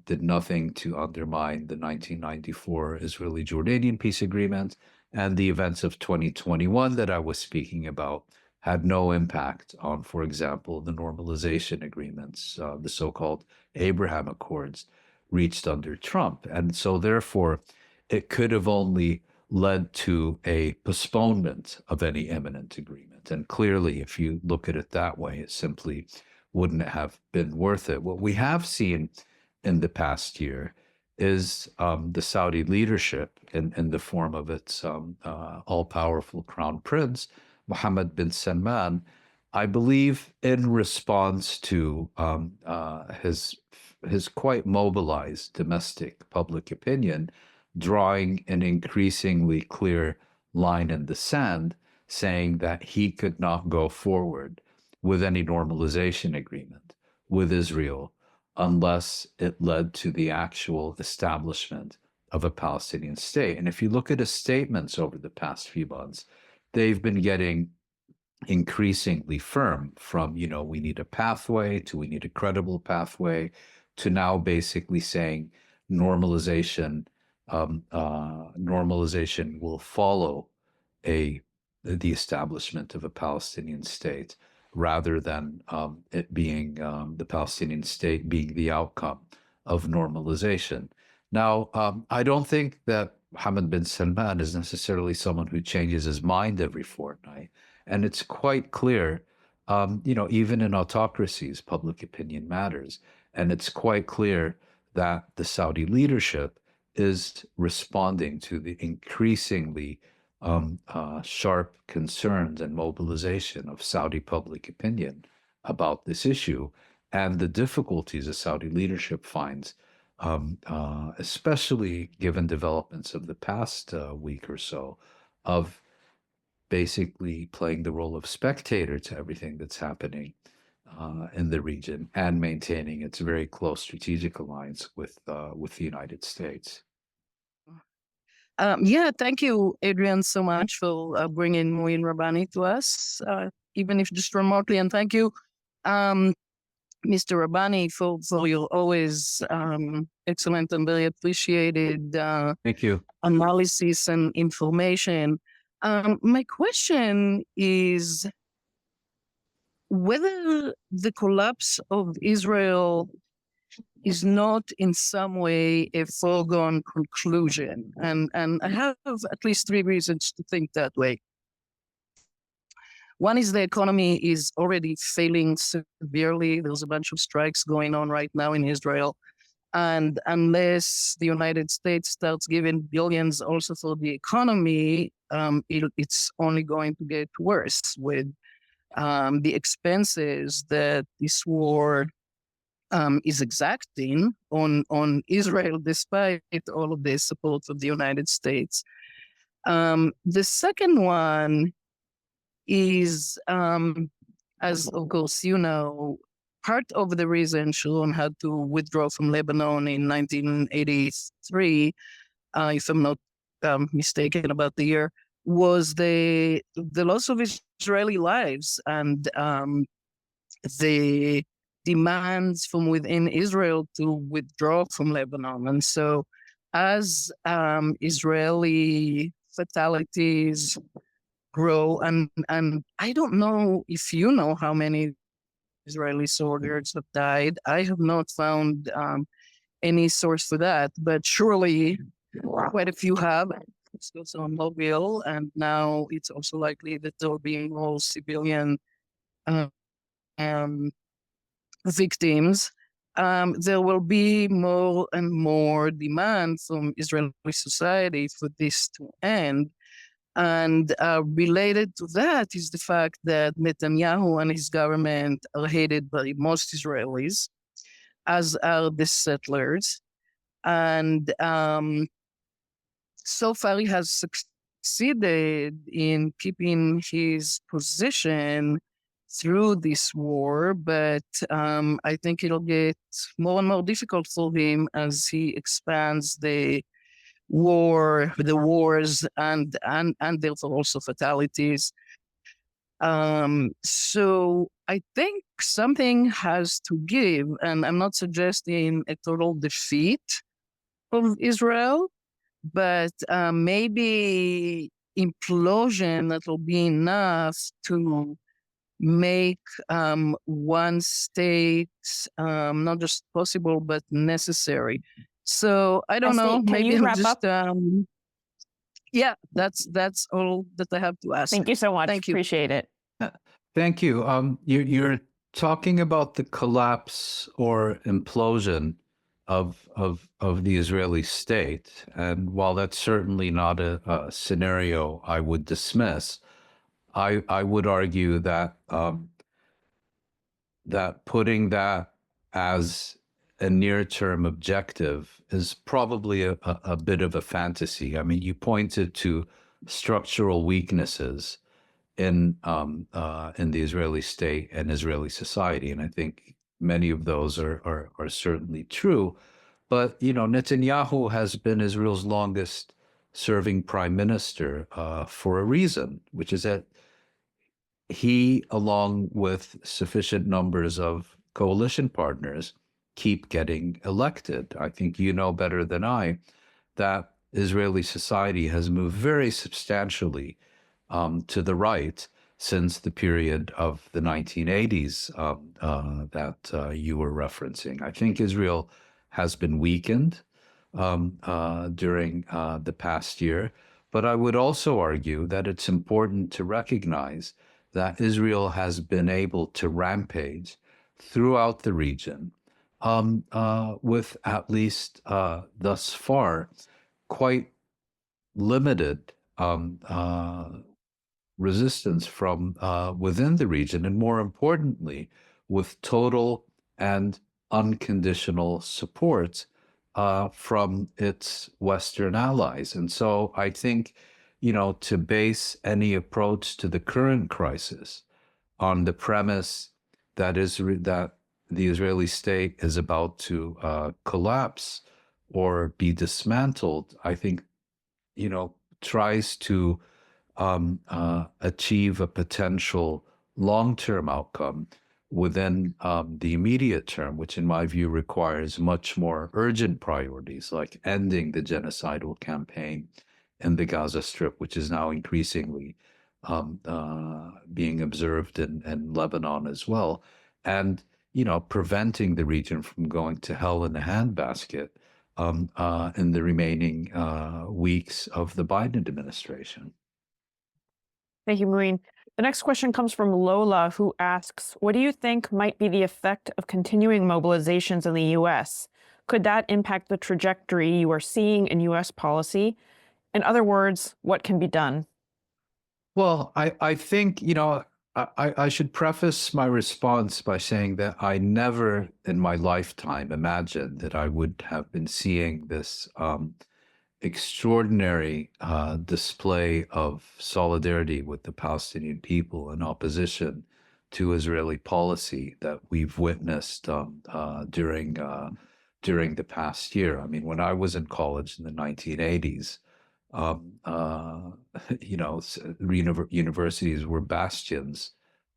did nothing to undermine the 1994 Israeli-Jordanian peace agreement, and the events of 2021 that I was speaking about had no impact on, for example, the normalization agreements, the so-called Abraham Accords reached under Trump. And so therefore, it could have only led to a postponement of any imminent agreement. And clearly, if you look at it that way, it simply wouldn't have been worth it. What we have seen in the past year is the Saudi leadership in the form of its all-powerful crown prince, Mohammed bin Salman, I believe in response to his quite mobilized domestic public opinion, drawing an increasingly clear line in the sand, saying that he could not go forward with any normalization agreement with Israel unless it led to the actual establishment of a Palestinian state. And if you look at his statements over the past few months, they've been getting increasingly firm, from, we need a pathway to we need a credible pathway, to now basically saying normalization will follow the establishment of a Palestinian state, rather than it being the Palestinian state being the outcome of normalization. Now, I don't think that Mohammed bin Salman is necessarily someone who changes his mind every fortnight. And it's quite clear, even in autocracies, public opinion matters. And it's quite clear that the Saudi leadership is responding to the increasingly sharp concerns and mobilization of Saudi public opinion about this issue, and the difficulties the Saudi leadership finds, especially given developments of the past week or so, of basically playing the role of spectator to everything that's happening in the region, and maintaining its very close strategic alliance with the United States. Thank you, Adrian, so much for bringing Mouin Rabbani to us, even if just remotely. And thank you, Mr. Rabbani, for your always excellent and very appreciated Thank you. analysis and information. My question is whether the collapse of Israel is not in some way a foregone conclusion. And I have at least three reasons to think that way. One is the economy is already failing severely. There's a bunch of strikes going on right now in Israel. And unless the United States starts giving billions also for the economy, it's only going to get worse with the expenses that this war is exacting on Israel, despite all of the support of the United States. The second one is, as of course you know, part of the reason Sharon had to withdraw from Lebanon in 1983, if I'm not mistaken about the year, was the loss of Israeli lives and the demands from within Israel to withdraw from Lebanon. And so as Israeli fatalities grow, and I don't know if you know how many Israeli soldiers have died. I have not found any source for that, but surely quite a few have. It's also on Mobile, and now it's also likely that there will be more civilian uh, um, victims. There will be more and more demand from Israeli society for this to end. And related to that is the fact that Netanyahu and his government are hated by most Israelis, as are the settlers. And so far, he has succeeded in keeping his position through this war, but I think it'll get more and more difficult for him as he expands the wars, and therefore also fatalities. So I think something has to give, and I'm not suggesting a total defeat of Israel, but maybe implosion that will be enough to make one state not just possible but necessary. So I don't know. Can Maybe you I'm wrap just up? yeah. That's all that I have to ask. Thank you so much. Thank you. Appreciate it. Thank you. You're talking about the collapse or implosion of the Israeli state, and while that's certainly not a scenario I would dismiss, I would argue that that putting that as a near-term objective is probably a bit of a fantasy. I mean, you pointed to structural weaknesses in the Israeli state and Israeli society, and I think many of those are certainly true. But Netanyahu has been Israel's longest serving prime minister for a reason, which is that he, along with sufficient numbers of coalition partners, keep getting elected. I think you know better than I that Israeli society has moved very substantially to the right since the period of the 1980s that you were referencing. I think Israel has been weakened during the past year, but I would also argue that it's important to recognize that Israel has been able to rampage throughout the region with at least thus far quite limited resistance from within the region, and more importantly, with total and unconditional support from its Western allies. And so I think, to base any approach to the current crisis on the premise that that the Israeli state is about to collapse or be dismantled, I think, tries to achieve a potential long-term outcome within the immediate term, which in my view requires much more urgent priorities, like ending the genocidal campaign in the Gaza Strip, which is now increasingly being observed in Lebanon as well, and preventing the region from going to hell in a handbasket in the remaining weeks of the Biden administration. Thank you, Mouin. The next question comes from Lola, who asks, what do you think might be the effect of continuing mobilizations in the U.S.? Could that impact the trajectory you are seeing in U.S. policy? In other words, what can be done? Well, I think, I should preface my response by saying that I never in my lifetime imagined that I would have been seeing this extraordinary display of solidarity with the Palestinian people in opposition to Israeli policy that we've witnessed during the past year. I mean, when I was in college in the 1980s, universities were bastions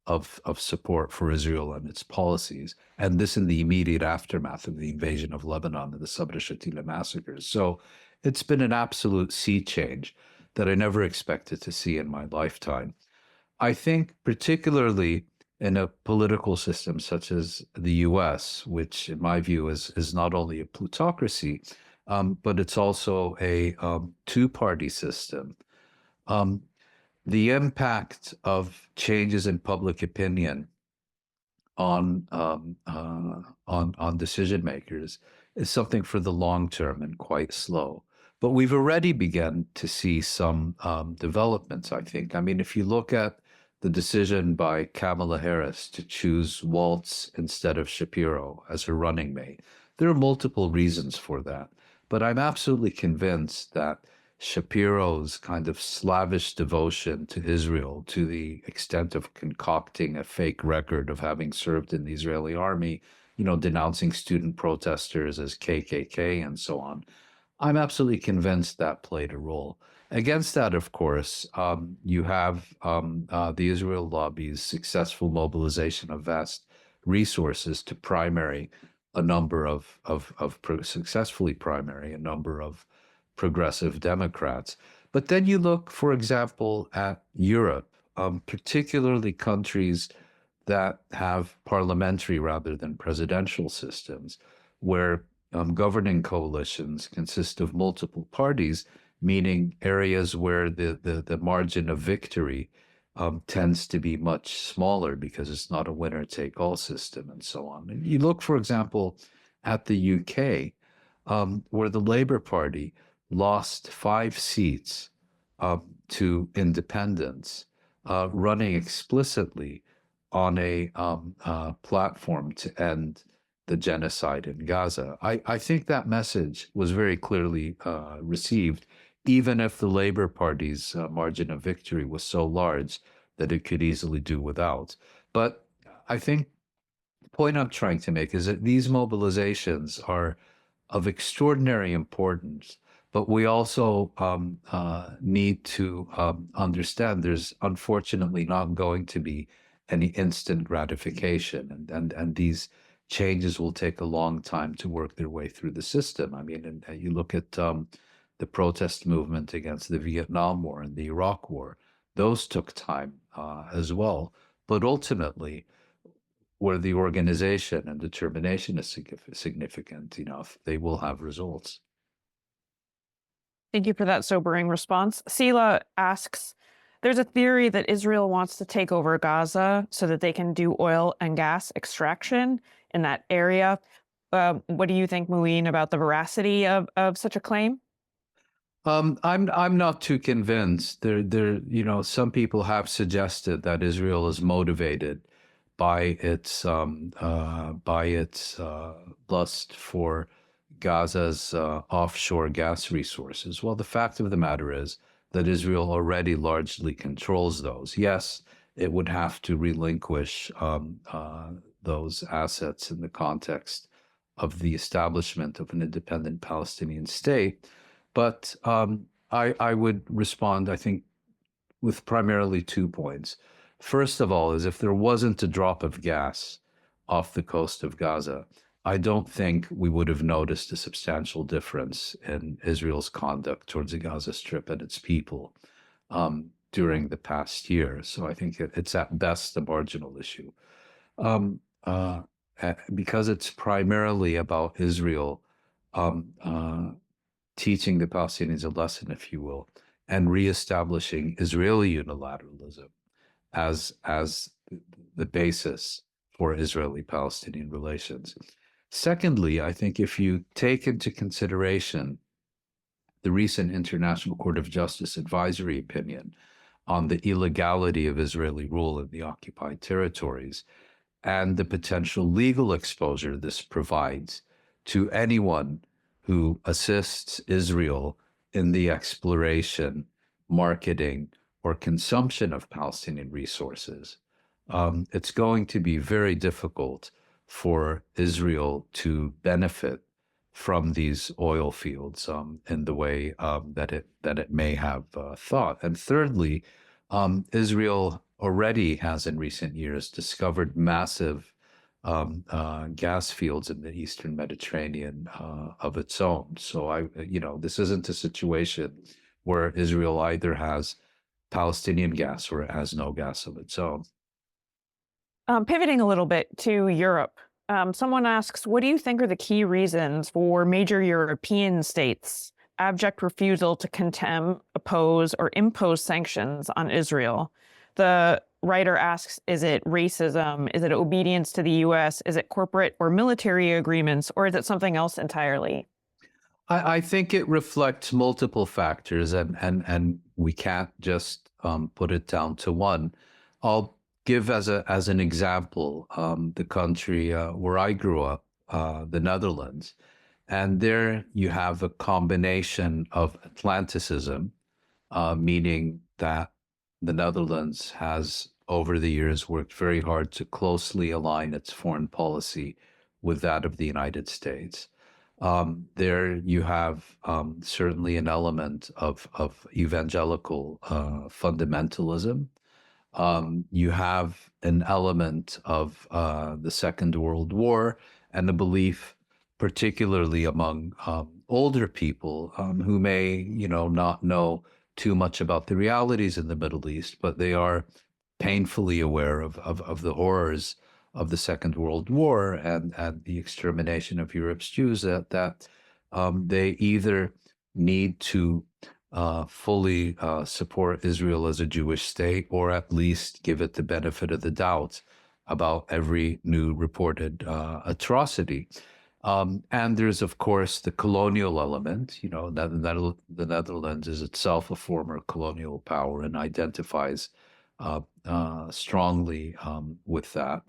of support for Israel and its policies, and this in the immediate aftermath of the invasion of Lebanon and the Sabra Shatila massacres. So it's been an absolute sea change that I never expected to see in my lifetime. I think particularly in a political system such as the US, which in my view is not only a plutocracy, but it's also a two-party system. Um, the impact of changes in public opinion on decision makers is something for the long term and quite slow. But we've already begun to see some developments, I think. I mean, if you look at the decision by Kamala Harris to choose Waltz instead of Shapiro as her running mate, there are multiple reasons for that. But I'm absolutely convinced that Shapiro's kind of slavish devotion to Israel, to the extent of concocting a fake record of having served in the Israeli army, denouncing student protesters as KKK and so on, I'm absolutely convinced that played a role. Against that, of course, you have the Israel lobby's successful mobilization of vast resources to successfully primary a number of progressive Democrats. But then you look, for example, at Europe, particularly countries that have parliamentary rather than presidential systems, where governing coalitions consist of multiple parties, meaning areas where the margin of victory tends to be much smaller because it's not a winner-take-all system and so on. And you look, for example, at the UK, where the Labour Party lost 5 seats to independents, running explicitly on a platform to end the genocide in Gaza. I think that message was very clearly received, even if the Labour Party's margin of victory was so large that it could easily do without. But I think the point I'm trying to make is that these mobilizations are of extraordinary importance, but we also need to understand there's unfortunately not going to be any instant gratification, and these changes will take a long time to work their way through the system. I mean, and you look at the protest movement against the Vietnam War and the Iraq War; those took time as well. But ultimately, where the organization and determination is significant enough, they will have results. Thank you for that sobering response. Sila asks, there's a theory that Israel wants to take over Gaza so that they can do oil and gas extraction in that area. What do you think, Mouin, about the veracity of such a claim? I'm not too convinced. Some people have suggested that Israel is motivated by its lust for Gaza's offshore gas resources. Well, the fact of the matter is that Israel already largely controls those. Yes, it would have to relinquish those assets in the context of the establishment of an independent Palestinian state. But I would respond, I think, with primarily 2 points. First of all, is if there wasn't a drop of gas off the coast of Gaza, I don't think we would have noticed a substantial difference in Israel's conduct towards the Gaza Strip and its people during the past year. So I think it's at best a marginal issue. Because it's primarily about Israel teaching the Palestinians a lesson, if you will, and reestablishing Israeli unilateralism as the basis for Israeli-Palestinian relations. Secondly, I think if you take into consideration the recent International Court of Justice advisory opinion on the illegality of Israeli rule in the occupied territories and the potential legal exposure this provides to anyone who assists Israel in the exploration, marketing, or consumption of Palestinian resources, it's going to be very difficult for Israel to benefit from these oil fields in the way that it may have thought. And thirdly, Israel already has in recent years discovered massive gas fields in the Eastern Mediterranean of its own. So this isn't a situation where Israel either has Palestinian gas or it has no gas of its own. Pivoting a little bit to Europe, someone asks, what do you think are the key reasons for major European states' abject refusal to condemn, oppose, or impose sanctions on Israel? The writer asks, is it racism? Is it obedience to the US? Is it corporate or military agreements? Or is it something else entirely? I think it reflects multiple factors, and we can't just put it down to one. I'll give as an example the country where I grew up, the Netherlands, and there you have a combination of Atlanticism, meaning that the Netherlands has over the years worked very hard to closely align its foreign policy with that of the United States. There you have certainly an element of evangelical fundamentalism. You have an element of the Second World War and a belief, particularly among older people who may, not know too much about the realities in the Middle East, but they are painfully aware of the horrors of the Second World War and the extermination of Europe's Jews, that they either need to fully support Israel as a Jewish state, or at least give it the benefit of the doubt about every new reported atrocity. And there's, of course, the colonial element. The Netherlands is itself a former colonial power and identifies strongly with that.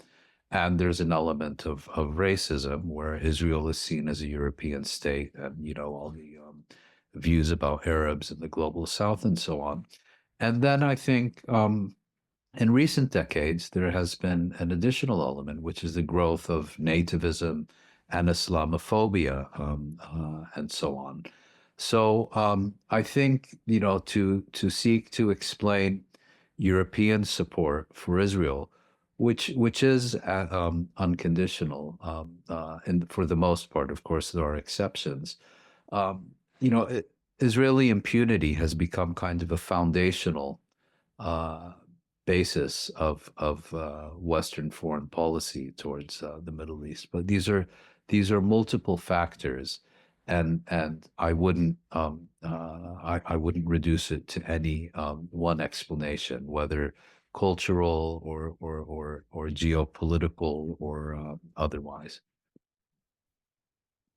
And there's an element of racism, where Israel is seen as a European state, and all the views about Arabs in the global South and so on. And then I think in recent decades there has been an additional element, which is the growth of nativism and Islamophobia and so on. So I think to seek to explain European support for Israel, which is unconditional, and for the most part, of course, there are exceptions. Israeli impunity has become kind of a foundational basis of Western foreign policy towards the Middle East. But these are multiple factors, and I wouldn't reduce it to any one explanation, whether cultural or geopolitical or otherwise.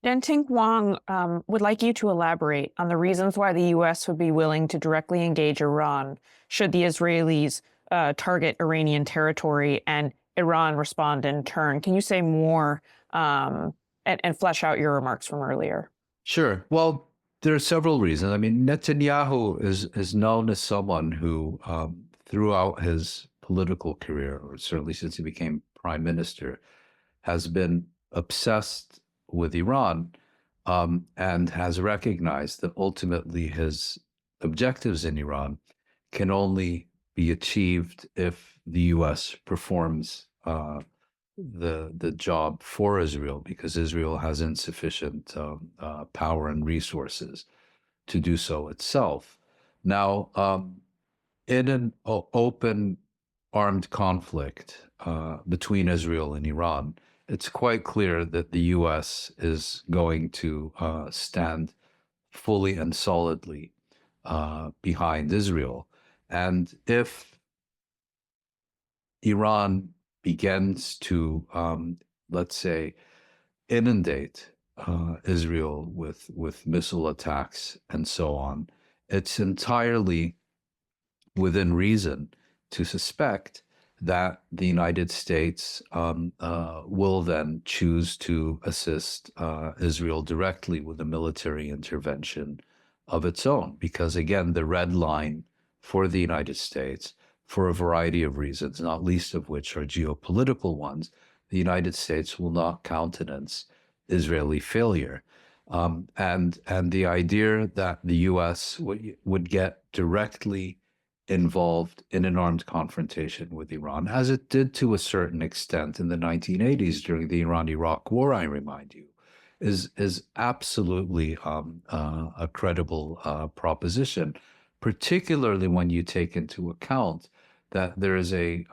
Dentink Wang would like you to elaborate on the reasons why the U.S. would be willing to directly engage Iran should the Israelis target Iranian territory and Iran respond in turn. Can you say more and flesh out your remarks from earlier? Sure. Well, there are several reasons. I mean, Netanyahu is known as someone who, throughout his political career, or certainly since he became prime minister, has been obsessed with Iran, and has recognized that ultimately his objectives in Iran can only be achieved if the U.S. performs the job for Israel, because Israel has insufficient power and resources to do so itself. Now, in an open armed conflict between Israel and Iran, it's quite clear that the U.S. is going to stand fully and solidly behind Israel. And if Iran begins to, let's say, inundate Israel with missile attacks and so on, it's entirely within reason to suspect that the United States will then choose to assist Israel directly with a military intervention of its own. Because again, the red line for the United States, for a variety of reasons, not least of which are geopolitical ones, the United States will not countenance Israeli failure. And the idea that the U.S. would get directly involved in an armed confrontation with Iran, as it did to a certain extent in the 1980s during the Iran-Iraq War, I remind you, is absolutely a credible proposition, particularly when you take into account that there is a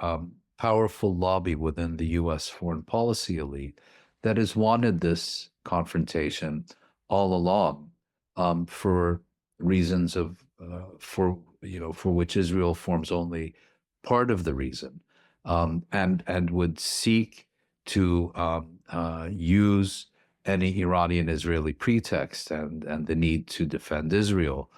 powerful lobby within the U.S. foreign policy elite that has wanted this confrontation all along, for reasons for which Israel forms only part of the reason, and would seek to use any Iranian-Israeli pretext and the need to defend Israel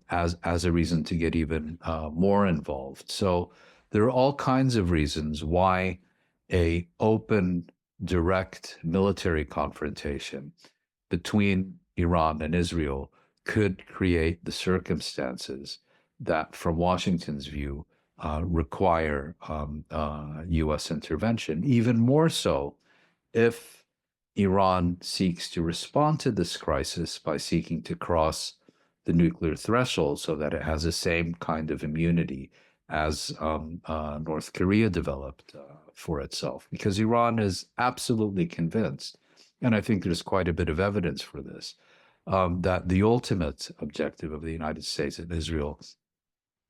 as a reason to get even more involved. So there are all kinds of reasons why a open, direct military confrontation between Iran and Israel could create the circumstances that, from Washington's view, require U.S. intervention. Even more so if Iran seeks to respond to this crisis by seeking to cross the nuclear threshold so that it has the same kind of immunity as North Korea developed for itself. Because Iran is absolutely convinced, and I think there's quite a bit of evidence for this, that the ultimate objective of the United States and Israel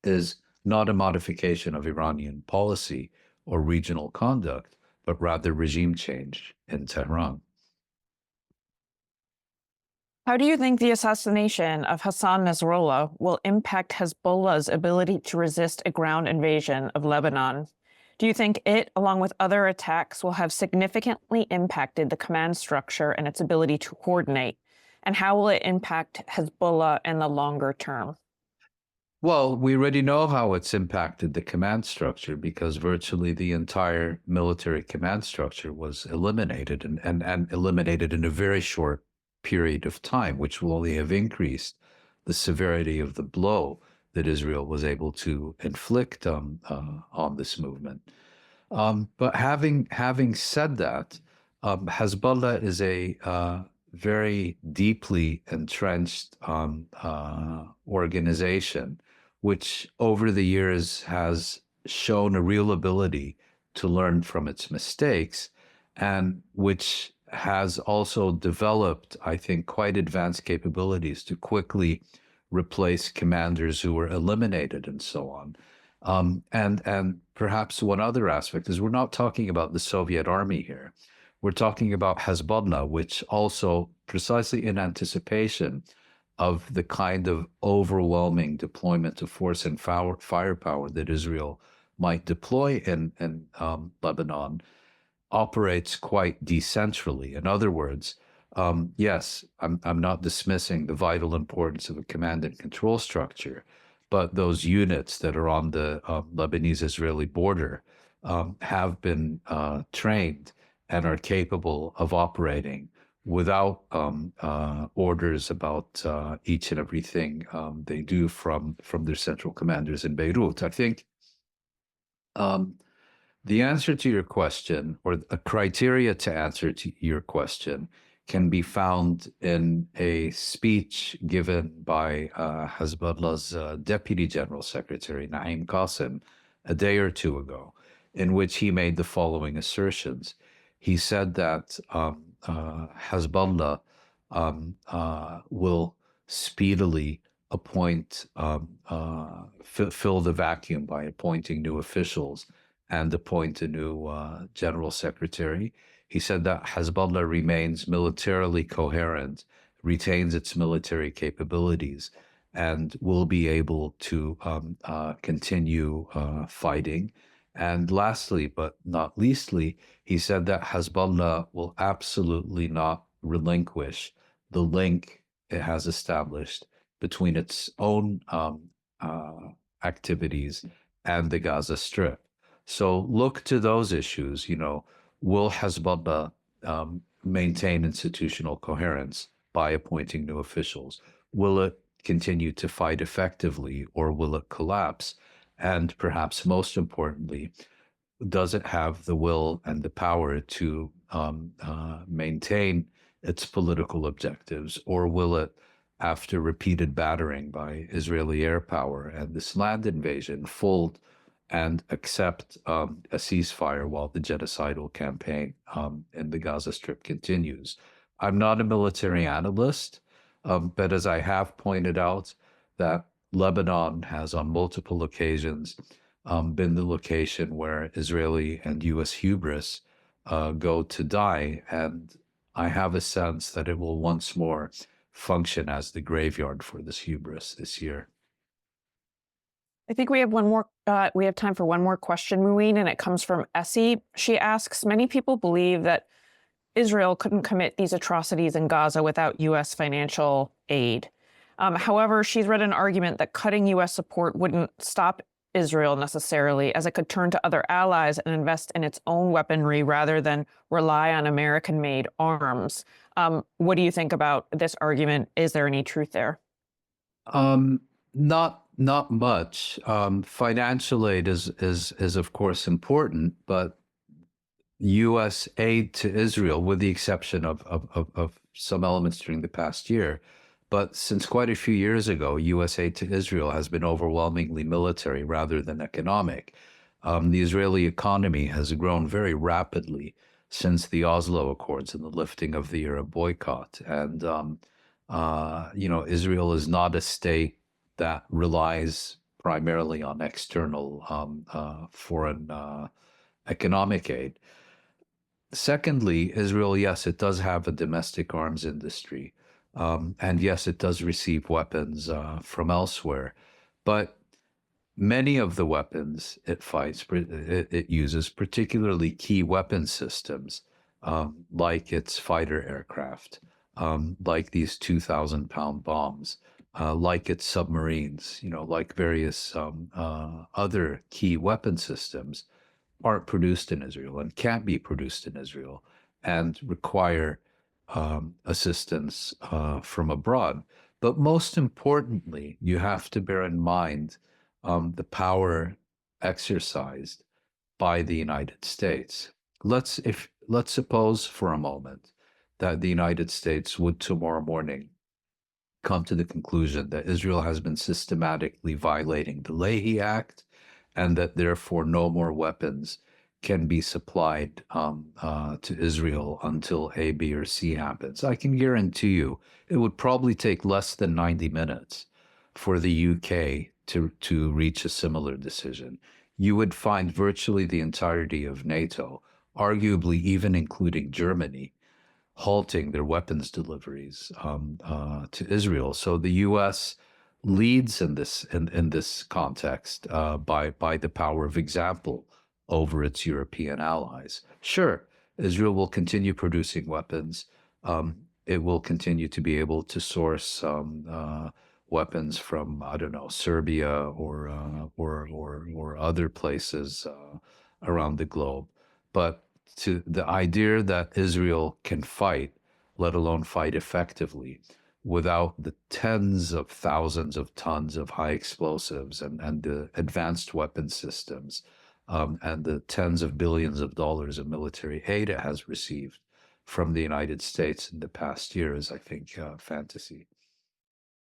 is not a modification of Iranian policy or regional conduct, but rather regime change in Tehran. How do you think the assassination of Hassan Nasrallah will impact Hezbollah's ability to resist a ground invasion of Lebanon? Do you think it, along with other attacks, will have significantly impacted the command structure and its ability to coordinate? And how will it impact Hezbollah in the longer term? Well, we already know how it's impacted the command structure, because virtually the entire military command structure was eliminated, and eliminated in a very short period of time, which will only have increased the severity of the blow that Israel was able to inflict on this movement. But having said that, Hezbollah is a very deeply entrenched organization, which over the years has shown a real ability to learn from its mistakes, and which has also developed, I think, quite advanced capabilities to quickly replace commanders who were eliminated and so on. And perhaps one other aspect is we're not talking about the Soviet army here. We're talking about Hezbollah, which also, precisely in anticipation of the kind of overwhelming deployment of force and firepower that Israel might deploy in Lebanon, operates quite decentrally. In other words, yes, I'm not dismissing the vital importance of a command and control structure, but those units that are on the Lebanese-Israeli border have been trained and are capable of operating without orders about each and everything they do from their central commanders in Beirut. I think the answer to your question, or a criteria to answer to your question, can be found in a speech given by Hezbollah's Deputy General Secretary, Naim Qassem, a day or two ago, in which he made the following assertions. He said that Hezbollah will speedily appoint, fill the vacuum by appointing new officials and appoint a new general secretary. He said that Hezbollah remains militarily coherent, retains its military capabilities, and will be able to continue fighting. And lastly, but not leastly, he said that Hezbollah will absolutely not relinquish the link it has established between its own activities and the Gaza Strip. So look to those issues. Will Hezbollah maintain institutional coherence by appointing new officials? Will it continue to fight effectively, or will it collapse? And perhaps most importantly, does it have the will and the power to maintain its political objectives, or will it, after repeated battering by Israeli air power and this land invasion, fold and accept a ceasefire while the genocidal campaign in the Gaza Strip continues? I'm not a military analyst, but as I have pointed out, that Lebanon has on multiple occasions been the location where Israeli and U.S. hubris go to die. And I have a sense that it will once more function as the graveyard for this hubris this year. I think we have one more. We have time for one more question, Mouin, and it comes from Essie. She asks, many people believe that Israel couldn't commit these atrocities in Gaza without U.S. financial aid. However, she's read an argument that cutting U.S. support wouldn't stop Israel necessarily, as it could turn to other allies and invest in its own weaponry rather than rely on American-made arms. What do you think about this argument? Is there any truth there? Not much. Financial aid is of course important, but U.S. aid to Israel, with the exception of some elements during the past year, but since quite a few years ago, U.S. aid to Israel has been overwhelmingly military rather than economic. The Israeli economy has grown very rapidly since the Oslo Accords and the lifting of the Arab boycott. And, Israel is not a state that relies primarily on external foreign economic aid. Secondly, Israel, yes, it does have a domestic arms industry. And yes, it does receive weapons from elsewhere. But many of the weapons it uses, particularly key weapon systems, like its fighter aircraft, like these 2,000-pound bombs, like its submarines, like various other key weapon systems, aren't produced in Israel and can't be produced in Israel and require assistance from abroad. But most importantly, you have to bear in mind the power exercised by the United States. Let's suppose for a moment that the United States would tomorrow morning come to the conclusion that Israel has been systematically violating the Leahy Act and that therefore no more weapons can be supplied to Israel until A, B, or C happens. I can guarantee you it would probably take less than 90 minutes for the UK to reach a similar decision. You would find virtually the entirety of NATO, arguably even including Germany, halting their weapons deliveries to Israel. So the U.S. leads in this context by the power of example over its European allies. Sure, Israel will continue producing weapons. It will continue to be able to source weapons from, I don't know, Serbia or other places around the globe. But to the idea that Israel can fight, let alone fight effectively, without the tens of thousands of tons of high explosives and the advanced weapon systems and the tens of billions of dollars of military aid it has received from the United States in the past year is, I think, fantasy.